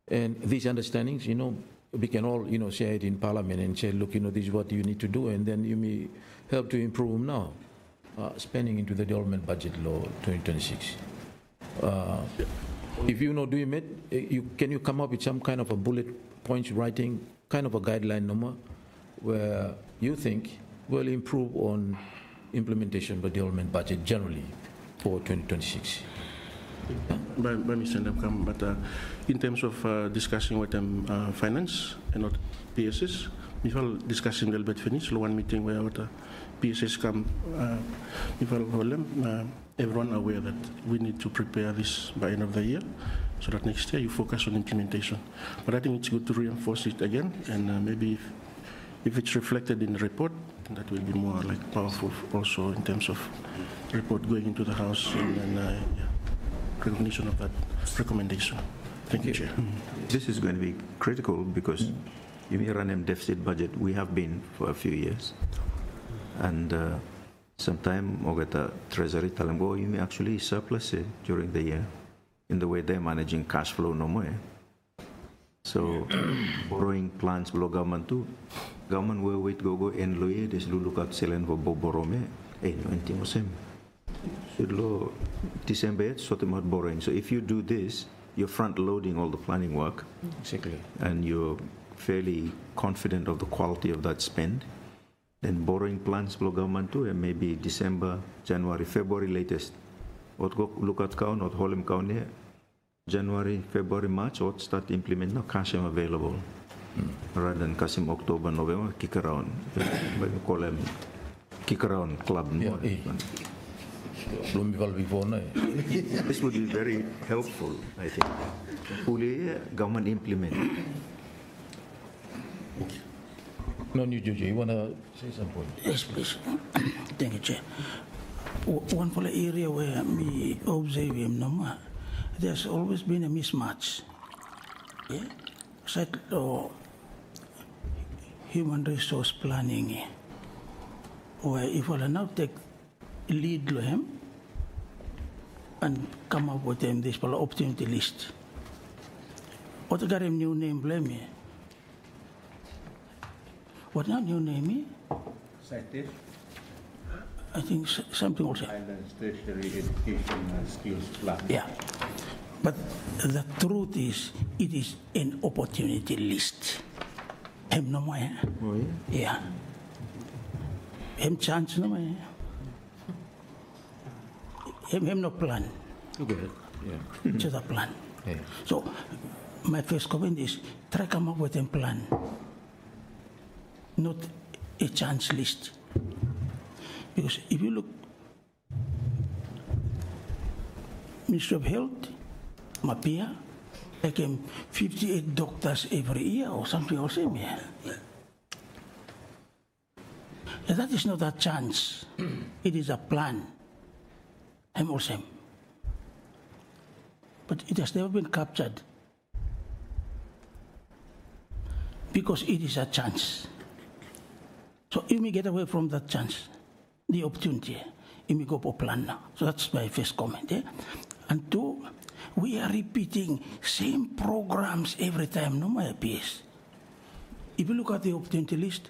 And these understandings, we can all, share it in parliament and say, look, this is what you need to do, and then you may help to improve them now, spending into the development budget law 2026. If you know doing it, can you come up with some kind of a bullet points writing, kind of a guideline number, where you think will improve on implementation of the development budget generally for 2026? By Mr. Ndamkam, but in terms of discussing with them finance and not PSS, we will discussing a little bit finish. One meeting where the PSS come, we will hold them. Everyone aware that we need to prepare this by end of the year, so that next year you focus on implementation. But I think it's good to reinforce it again, and maybe if it's reflected in the report, that will be more powerful also in terms of report going into the House and recognition of that recommendation. Thank you, Chair. This is going to be critical because you may run a deficit budget. We have been for a few years. And sometime the Treasury tell them, you may actually surplus it during the year in the way they're managing cash flow no more. So borrowing plans below government too. Government will wait go and lawyer this look at selling for borrowing. December, sort of borrowing. So if you do this, you're front loading all the planning work. Exactly. And you're fairly confident of the quality of that spend. Then borrowing plans for government too, and maybe December, January, February latest. Or go look at count, or Holem County, January, February, March, or start implement no cash available. Rather than Kasim October, November, kick around. We call them kick around club. This would be very helpful, I think. Fully government implement. No, you want to say something? Yes, please. Thank you, Chair. One for the area where me observe him, there's always been a mismatch. Yeah? Side human resource planning, where if I now take lead to him and come up with him this opportunity list. What got him new name, blame me? What now new name? Citation. I think something also. Islands Tertiary Education Skills Plan. Yeah. But the truth is, it is an opportunity list. Hem no more. Oh, yeah? Yeah. Hem chance no more. Hem no plan. Okay. Yeah. To the plan. Okay. So, my first comment is, try come up with a plan. Not a chance list. Because if you look, Ministry of Health, Mapia, like 58 doctors every year or something else. Yeah. That is not a chance. It is a plan. I'm also. But it has never been captured because it is a chance. So you may get away from that chance, the opportunity. You may go for plan now. So that's my first comment. Eh? And two, we are repeating same programs every time, no my PS. If you look at the opportunity list,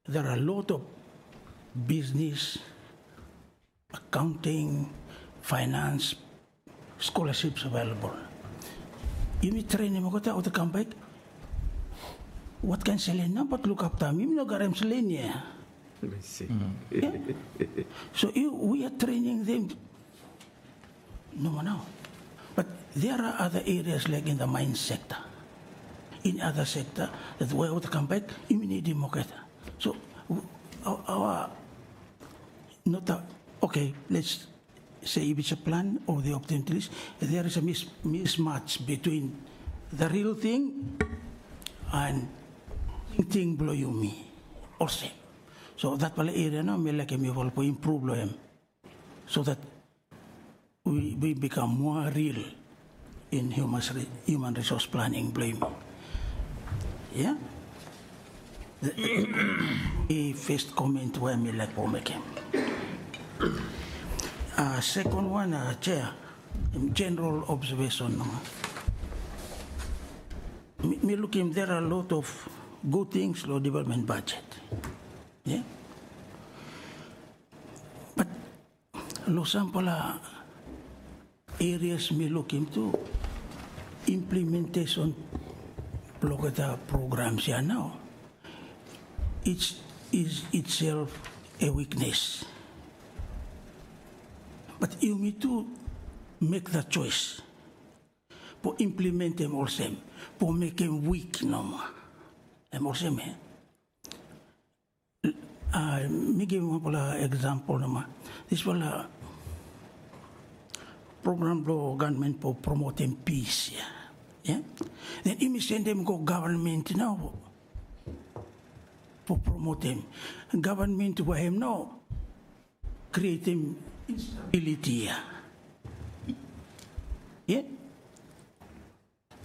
there are a lot of business, accounting, finance, scholarships available. You may train him or to come back. What can Selene now but look up time? You know Garam Selene. Let me see. Yeah? So we are training them. No. But there are other areas like in the mine sector. In other sector, that way to come back, you need him. So our not a, okay, let's say if it's a plan or the opportunities, there is a mismatch between the real thing and thing below you me also. So that area now me like me will improve him so that we become more real in human resource planning blame. Yeah? The first comment where me like for make him. Second one, Chair, general observation. Me looking, there are a lot of good things, low development budget. Yeah? But low sample areas me look into implementation programs here now. It is itself a weakness. But you need to make the choice for implement them also, for make them weak no more. Also, me give one example no more. This was a program for government for promoting peace. Yeah. Then you send them go government now for promoting government for him now creating instability. Yeah.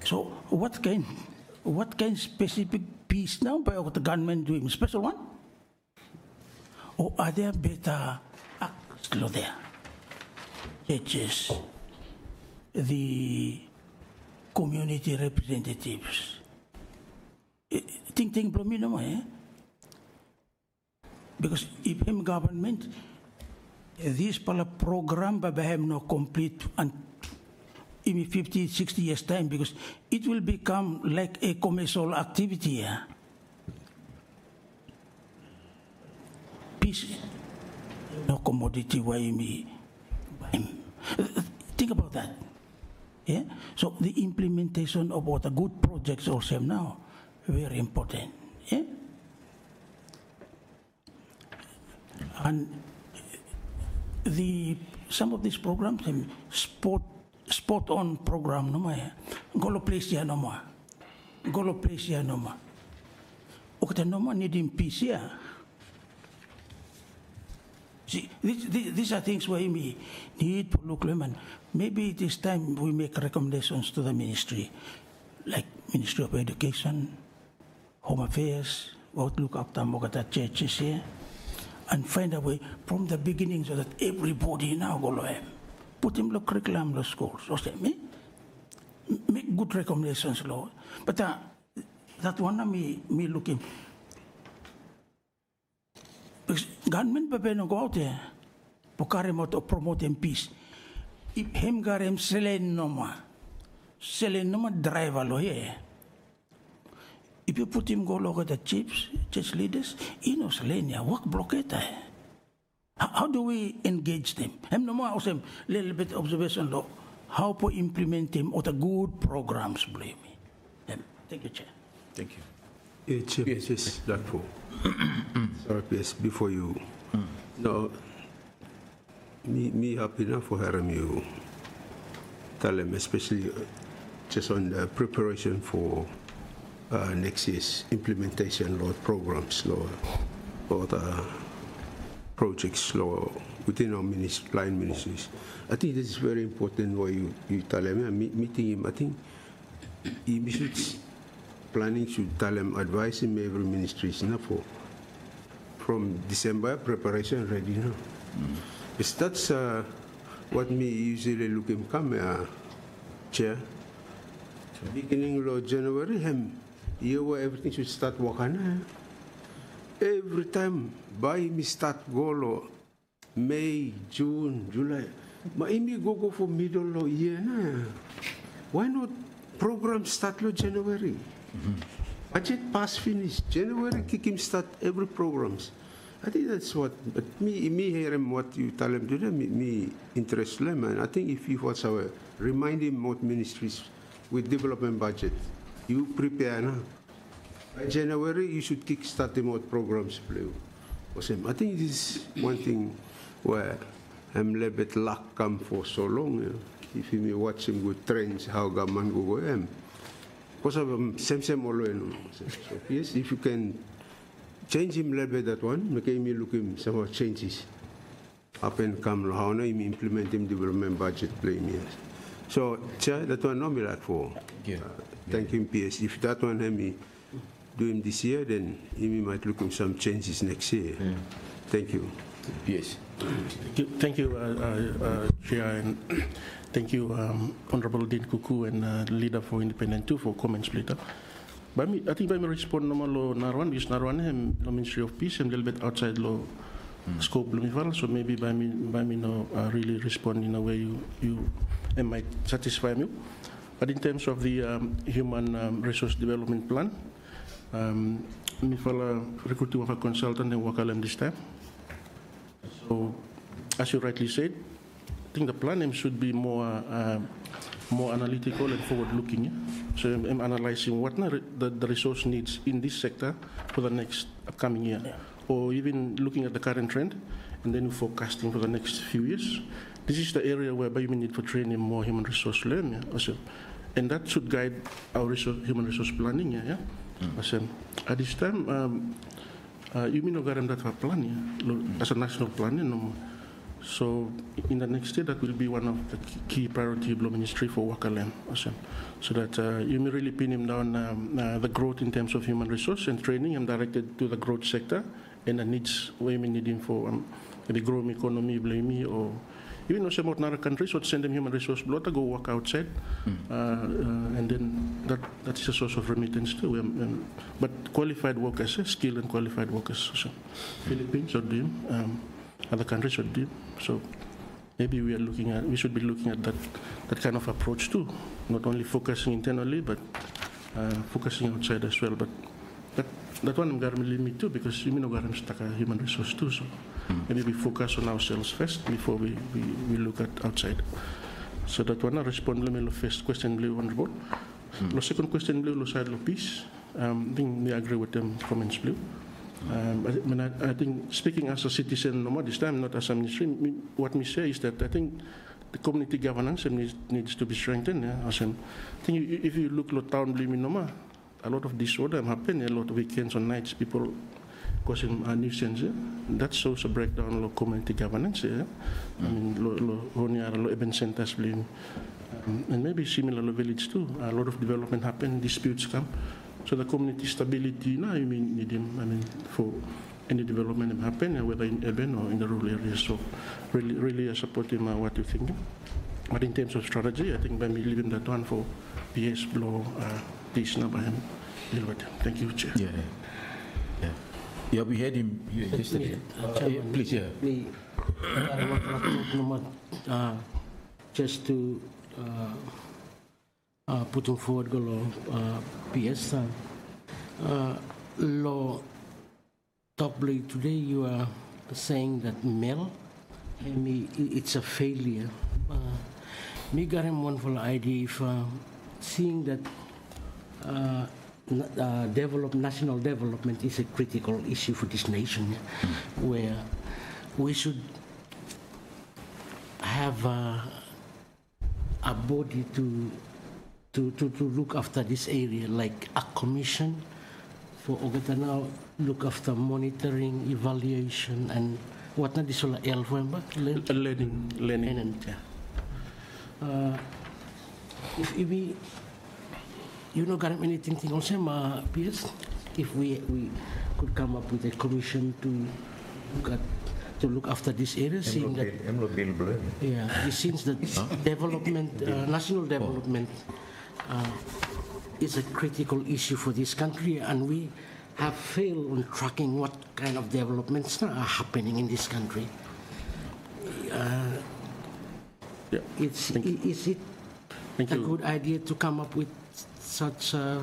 So what kind specific peace now by the government doing special one? Or are there better acts there? Such as the community representatives. Think blow me no more, eh? Because if him government, this program by him no complete and in 50, 60 years' time, because it will become like a commercial activity. Yeah? Peace, no commodity. Why me? Think about that. Yeah. So the implementation of what a good projects also now very important. Yeah. And some of these programs, spot on program, no more. Goloplasia no more. Goloplasia no more. Okay, no more needing peace, yeah. See, these are things where we need to look at. Maybe it is time we make recommendations to the ministry, like Ministry of Education, Home Affairs, what look after Mogata churches here, and find a way from the beginning so that everybody now go to him. Put him the curriculum the schools. So say, make good recommendations, Lord. But that one me looking. Because government pape no go out there. Pokare mo to promote peace. If him garem selen noma driver lo here. If you put him go look at the chiefs, church leaders, he knows Selenia, work blockade. How do we engage them? I'm no more also little bit observation law. How to implement them or the good programs, believe me. Thank you, Chair. Thank you. Yeah, Chair, yes, that for. Sorry, yes, before you. No, me happy enough for hearing you tell them, especially just on the preparation for next year's implementation law programs, law, or the projects law within our line ministries. I think this is very important why you tell them, meeting him, I think he should, planning should tell him, advise him every ministry is enough for from December preparation ready now. Because that's what me usually look him come, Chair. Beginning of January, year where everything should start working. Every time by me start go May, June, July. Ma imi go for middle of year na. Why not program start January? Budget pass finish. January kick him start every programs. I think that's what, but me hear him what you tell him to them, me interest them, and I think if you also remind him what ministries with development budget, you prepare now. By January, you should kick start them out programs. I think this is one thing where I'm a little bit luck come for so long. You know. If you watch him good trends, how government go him. Because of same all you so yes, if you can change him a little bit that one, make him look him some changes. Up and come how now him implement him development budget play me. So Chair, that one no me that for. Thank him PS. If that one me do him this year, then he might look him some changes next year. Thank you. Yes. Thank you, Chair, and thank you, Honorable Dean Kuku and Leader for Independent 2 for comments later. But I think I may respond no more Narwan, because Narwan the Ministry of Peace and a little bit outside law scope, so maybe by me no really respond in a way you might satisfy me. But in terms of the human resource development plan, me follow recruiting of a consultant and work on this time. So, as you rightly said, I think the plan should be more analytical and forward-looking. Yeah? So I'm analyzing what the resource needs in this sector for the next upcoming year, or even looking at the current trend, and then forecasting for the next few years. This is the area where we need for training more human resource learning. Yeah? And that should guide our human resource planning. Yeah? At this time, you mean no that for plan as a national plan. So in the next year, that will be one of the key priority of the ministry for Wakalam. So that you may really pin him down the growth in terms of human resource and training and directed to the growth sector and the needs we may need him for the growing economy, blame or even some other countries would send them human resource blood to go work outside, and then that is a source of remittance too. But qualified workers, skilled and qualified workers, so Philippines would do, other countries would do. So maybe we should be looking at that kind of approach too, not only focusing internally, but focusing outside as well. But that one I'm going to limit too, because you know I'm stuck a human resource too. So maybe we focus on ourselves first before we look at outside. So that one I respond to the first question, blue honorable. The second question, blue side of peace. I think we agree with them comments, blue. I think speaking as a citizen, no this time not as a ministry, what we say is that I think the community governance needs to be strengthened. Yeah? I think if you look at town, blue Noma, a lot of disorder happen, a lot of weekends or nights, people causing a nuisance. Yeah? That shows a breakdown of community governance. Yeah? I mean, lo event centers, and maybe similar to village too. A lot of development happen, disputes come. So the community stability now, for any development to happen, whether in urban or in the rural areas. So really I support him what you're thinking. But in terms of strategy, I think by me leaving that one for PS Blow, peace now by him. Thank you, Chair. Yeah, we had him yesterday. Please, yeah. Just to putting forward the law, PS law toply today you are saying that mail, it's a failure. Me got him one for idea if seeing that national development is a critical issue for this nation, where we should have a body to look after this area, like a commission for Ogatana, look after monitoring, evaluation, and what not this all learning. If we, you know, got anything also, PS, if we could come up with a commission to look after this area, seeing that it seems that development, national development, is a critical issue for this country, and we have failed on tracking what kind of developments are happening in this country. Is it a good idea to come up with such a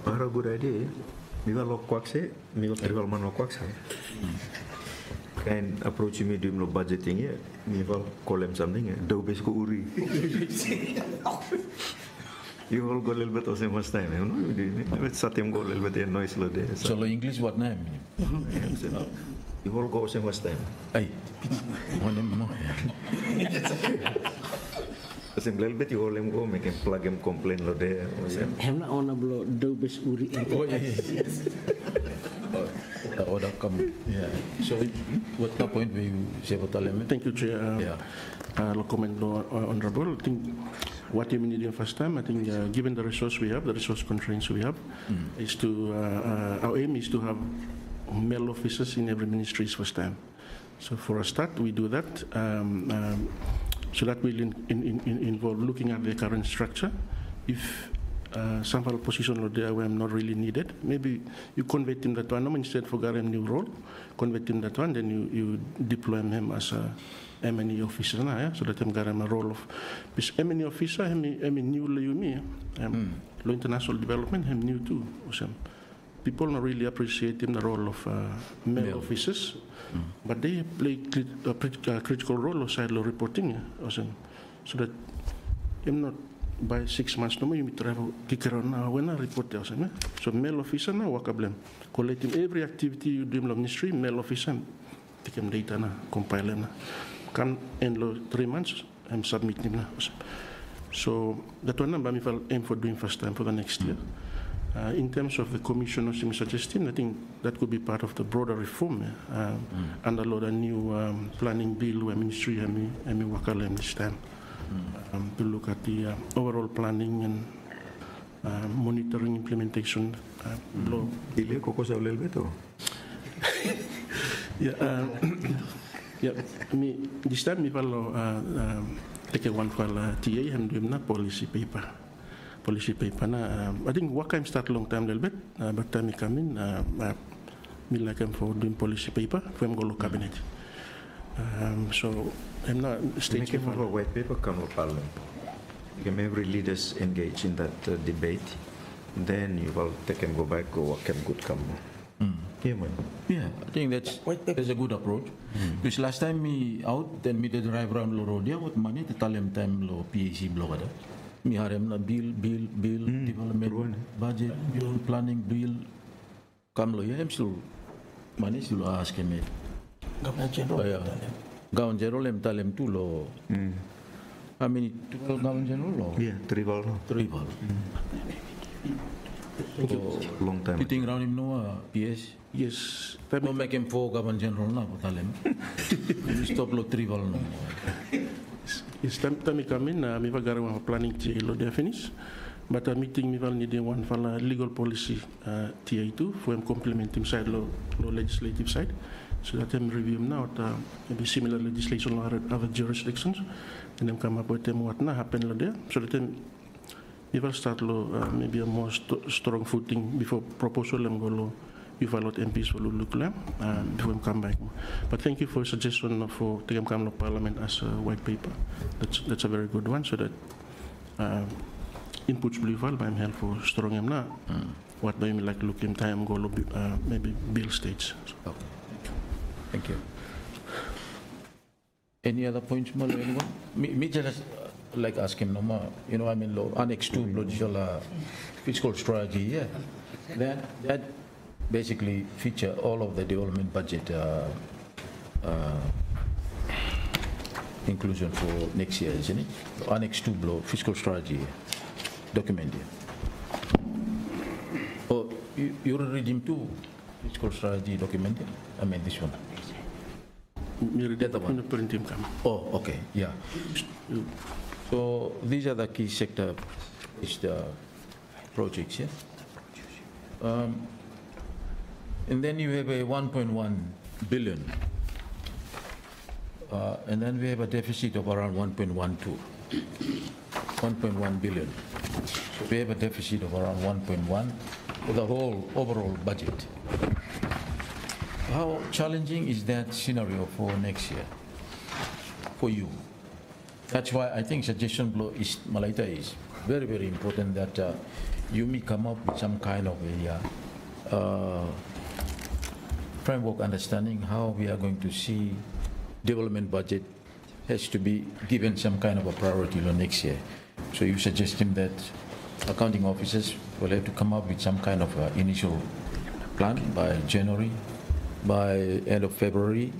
good idea? Miwa lo kwakse, miwa terwal mano kwakse. Kain approach medium lo budgeting ya, miwa kolem something ya, do besko uri. You all go a little bit the same first time, you know. Let's satim go a little bit noise lo de. So English what name? You all go same first time. Ay, one name no. Same little bit you all go make him plug him complain lo de. Hem na ona blo do bes uri. Oh yes. The order come. Yeah. So what the point we say about element? Thank you, Chair. Lo comment lo honorable. I think what you need in first time, I think given the resource we have, the resource constraints we have, is to our aim is to have male officers in every ministry's first time. So for a start, we do that. So that will involve looking at the current structure. If some of the positions are there where I'm not really needed, maybe you convert him that one instead for a new role, convert him that one, then you deploy him as a M&E officer, so that I'm got a role of this M&E officer. I'm new law international development. I'm new too. People don't really appreciate the role of male officers, but they play a critical role outside law reporting. So that I'm not by 6 months no more. You travel kick around now when I report there. So male officer now work blame collecting every activity you do in the ministry. Male officer take them data na compile na. Come in 3 months, I'm submitting now. So that one I'm aim for doing first time for the next year. In terms of the commission of suggesting, I think that could be part of the broader reform under the new planning bill where ministry and work this time to look at the overall planning and monitoring implementation law. This time we will take one for TA and do na policy paper. Policy paper na. I think work time start long time little bit. But time we come in, me like for doing policy paper. We go cabinet. So I'm not state Make a white paper come up, Parliament. You can every leaders engage in that debate. Then you will take and go back or what can good come. Yeah, I think that's a good approach. Because last time me out, then me the drive around the road, yeah, what money to tell them time lo PAC block ada. Me harem na bill, development, budget, bill, planning, bill. Come lo, yeah, I'm still money still ask me. Governor General. Governor General, I'm tell him too lo. How many 12 Governor General lo? Yeah, tribal. Long time. You think around him no PS? Yes. No make him 4 Governor General na, tell him. You stop lo tribal no. Yes, time come in, mi va gara wa planning ti lo definish. But a meeting mi val need one for legal policy TA2 for him complement him side lo legislative side. So that him review him now maybe similar legislation or other jurisdictions and then come up with them what na happen lo there. So that him we will start lo maybe a more strong footing before proposal and go lo evaluate MPs for look before we come back. But thank you for suggestion for taking come to Parliament as a white paper. That's a very good one. So that inputs blue file by helpful strong him na. What by me like look him time go lo maybe bill stage. So. Okay. Thank you. Any other points, Mal? Anyone? Me just like ask him no more. You know, I mean, Annex 2 judicial fiscal strategy. Yeah, that basically feature all of the development budget inclusion for next year, isn't it? Annex 2 fiscal strategy document. Oh, you read him too? Fiscal strategy document. I mean this one. That the one. Oh, okay, yeah. So these are the key sector projects, yeah. And then you have a 1.1 billion, and then we have a deficit of around 1.12, 1.1 billion. So we have a deficit of around 1.1 for the whole overall budget. How challenging is that scenario for next year for you? That's why I think suggestion below is Malaita is very, very important that you may come up with some kind of a framework understanding how we are going to see development budget has to be given some kind of a priority next year. So you suggesting that accounting officers will have to come up with some kind of initial plan by January, by end of February,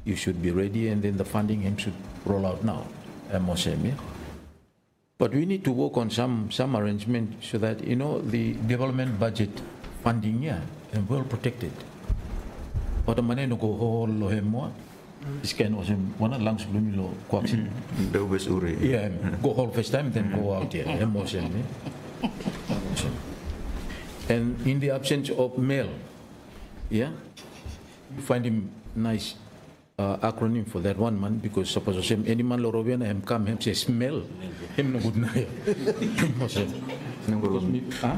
you should be ready, and then the funding should roll out now. But we need to work on some arrangement so that, you know, the development budget funding, yeah, and well protected. But the money no go whole lo hemo. This can also one lang sebelum lo kuaksin. Yeah, go whole first time then go out here. And in the absence of mail, yeah, you find him nice acronym for that one man, because suppose any man lo robiana him come him say smell him no good na ya.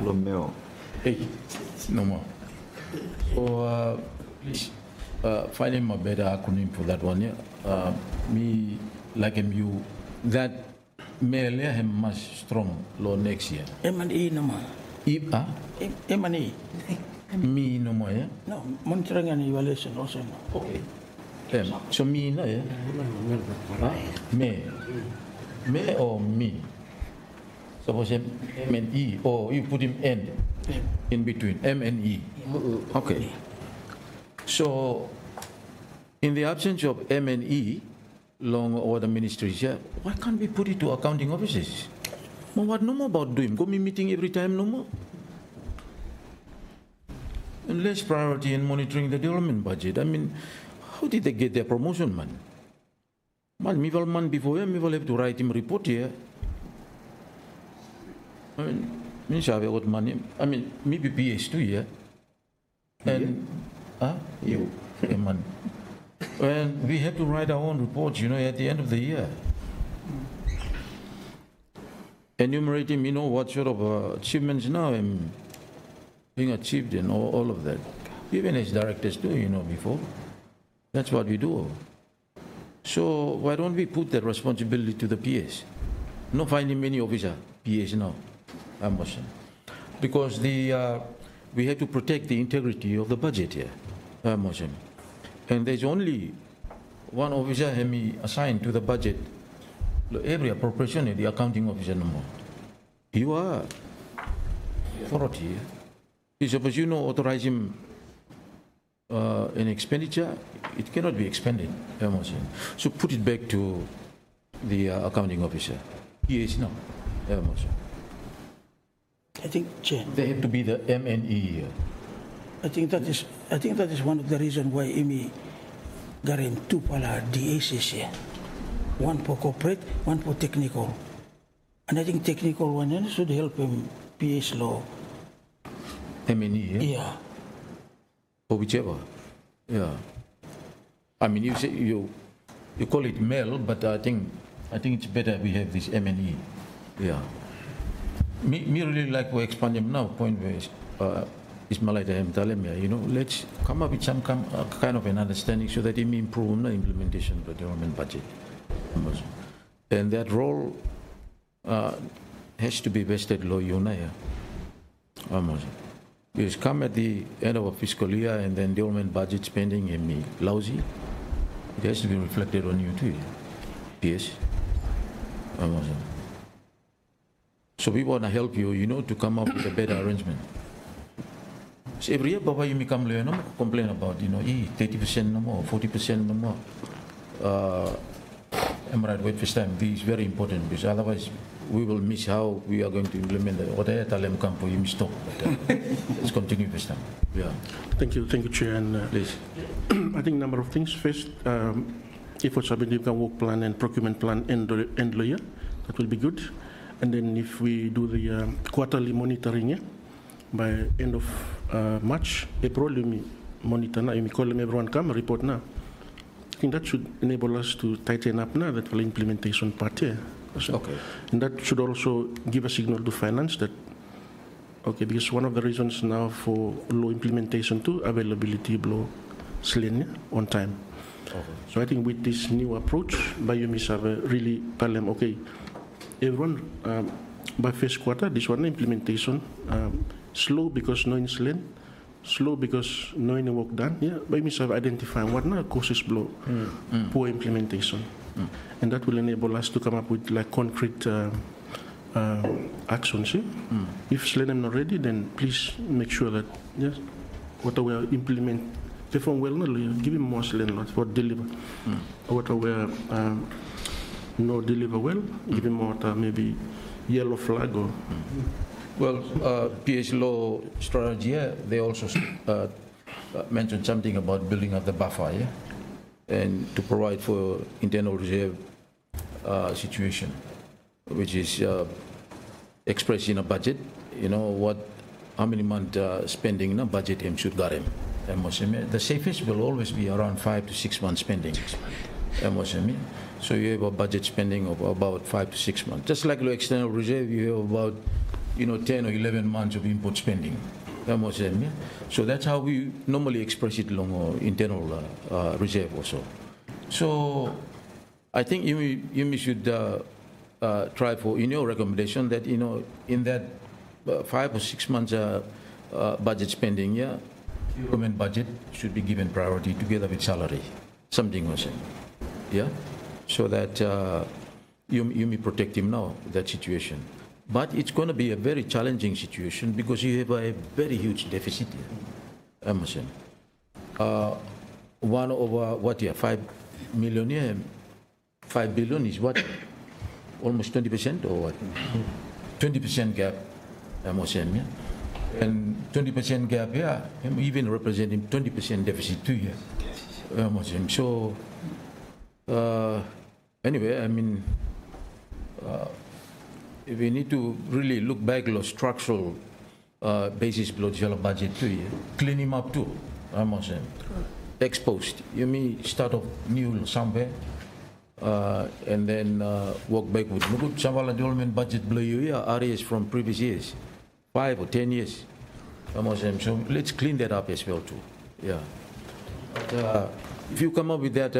Lo mail. Hey, no more. So please find him a better acronym for that one. Yeah, me like him you that mail yeah him much strong lo next year. M&E no more. M&E. Me no more, yeah? No, monitoring and evaluation also. No. Okay. So me no, yeah? Me. Me or me? Suppose M and E, or you put him N in between, M and E. Okay. So, in the absence of M and E, long or the ministries, yeah, why can't we put it to accounting offices? Well, what no more about doing? Go me meeting every time, no more? And less priority in monitoring the development budget. I mean, how did they get their promotion, man? Man, me man before him, me have to write him report here. I mean, me have got money. I mean, me be PS too, yeah. And you, yeah, man. And we have to write our own reports, you know, at the end of the year. Enumerating, you know, what sort of achievements now I'm being achieved and all of that. Even as directors do, you know, before. That's what we do. So why don't we put that responsibility to the PS? Not finding many officer PS now, I must say. Because we have to protect the integrity of the budget here, I must say. And there's only one officer assigned to the budget. Every appropriation is the accounting officer no more. You are authority. Suppose you authorize him an expenditure, it cannot be expended. So put it back to the accounting officer. He is now. I think, Chair, They have to be the MNE here. I think that is one of the reasons why IMI garin two pala DACs here. One for corporate, one for technical. And I think technical one should help him PS law. MNE, yeah? Yeah. Or whichever. Yeah. I mean, you say you call it MEL, but I think it's better we have this MNE. Yeah. Me really like we expand them now. Point where Ismail, let's come up with some kind of an understanding so that it may improve the implementation of the development budget. And that role has to be vested law unaya. Because come at the end of a fiscal year and then development budget spending is lousy, it has to be reflected on you too. Yes. So we want to help you, to come up with a better arrangement. So every year, Baba, you may come complain about, 30% no more, 40% no more. I'm right, wait for time. This is very important because otherwise we will miss how we are going to implement it. What I tell them, come for you, stop. Let's continue this time. Yeah. Thank you, Chair. And Please. I think a number of things. First, if what's happening, work plan and procurement plan end the year, that will be good. And then if we do the quarterly monitoring, by end of March, April, we monitor now. We call them everyone come report now. I think that should enable us to tighten up now that for implementation part here. Okay. And that should also give a signal to finance that, okay, because one of the reasons now for low implementation too, availability below SLIN on time. Okay. So I think with this new approach, Bayumis have really tell them, okay, everyone, by first quarter, this one implementation, slow because no in SLIN, slow because no any work done. Yeah, by means of identifying what now causes blow, poor implementation, and that will enable us to come up with like concrete actions. Yeah? If SLEN not ready, then please make sure that yes, what we are implement perform well. Not give him more SLEN for deliver. What we are no deliver well, give him more maybe yellow flag or. Well, PS law strategy, they also mentioned something about building up the buffer, and to provide for internal reserve situation, which is expressed in a budget. How many month spending in a budget should get him. The safest will always be around 5 to 6 months spending. So you have a budget spending of about 5 to 6 months. Just like the external reserve, you have about 10 or 11 months of input spending. So that's how we normally express it along internal reserve also. So I think you should try for, in your recommendation, that, in that 5 or 6 months budget spending, government budget should be given priority together with salary, something was it. So that you may protect him now, that situation. But it's going to be a very challenging situation because you have a very huge deficit here. 1 over 5 million, 5 billion is what? Almost 20% or what? 20% gap, and 20% gap here, even representing 20% deficit too here. So, anyway, we need to really look back at the structural basis below the budget too, clean him up too. Exposed. You may start off new somewhere and then work backward. Look at some of the development budget below you, areas from previous years, 5 or 10 years. So let's clean that up as well too. But, if you come up with that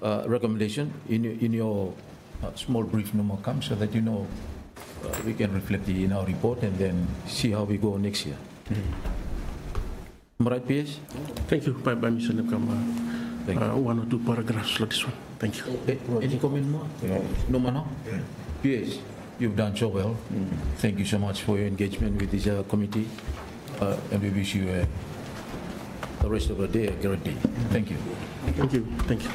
recommendation in your small brief number come so that you know we can reflect it in our report and then see how we go next year. Am I right, PS? Thank you, by Mr. Nepkam. Thank you. 1 or 2 paragraphs like this one. Thank you. Any comment more? No, no? PS, you've done so well. Thank you so much for your engagement with this committee, and we wish you the rest of the day a great day. Thank you. Thank you. Thank you.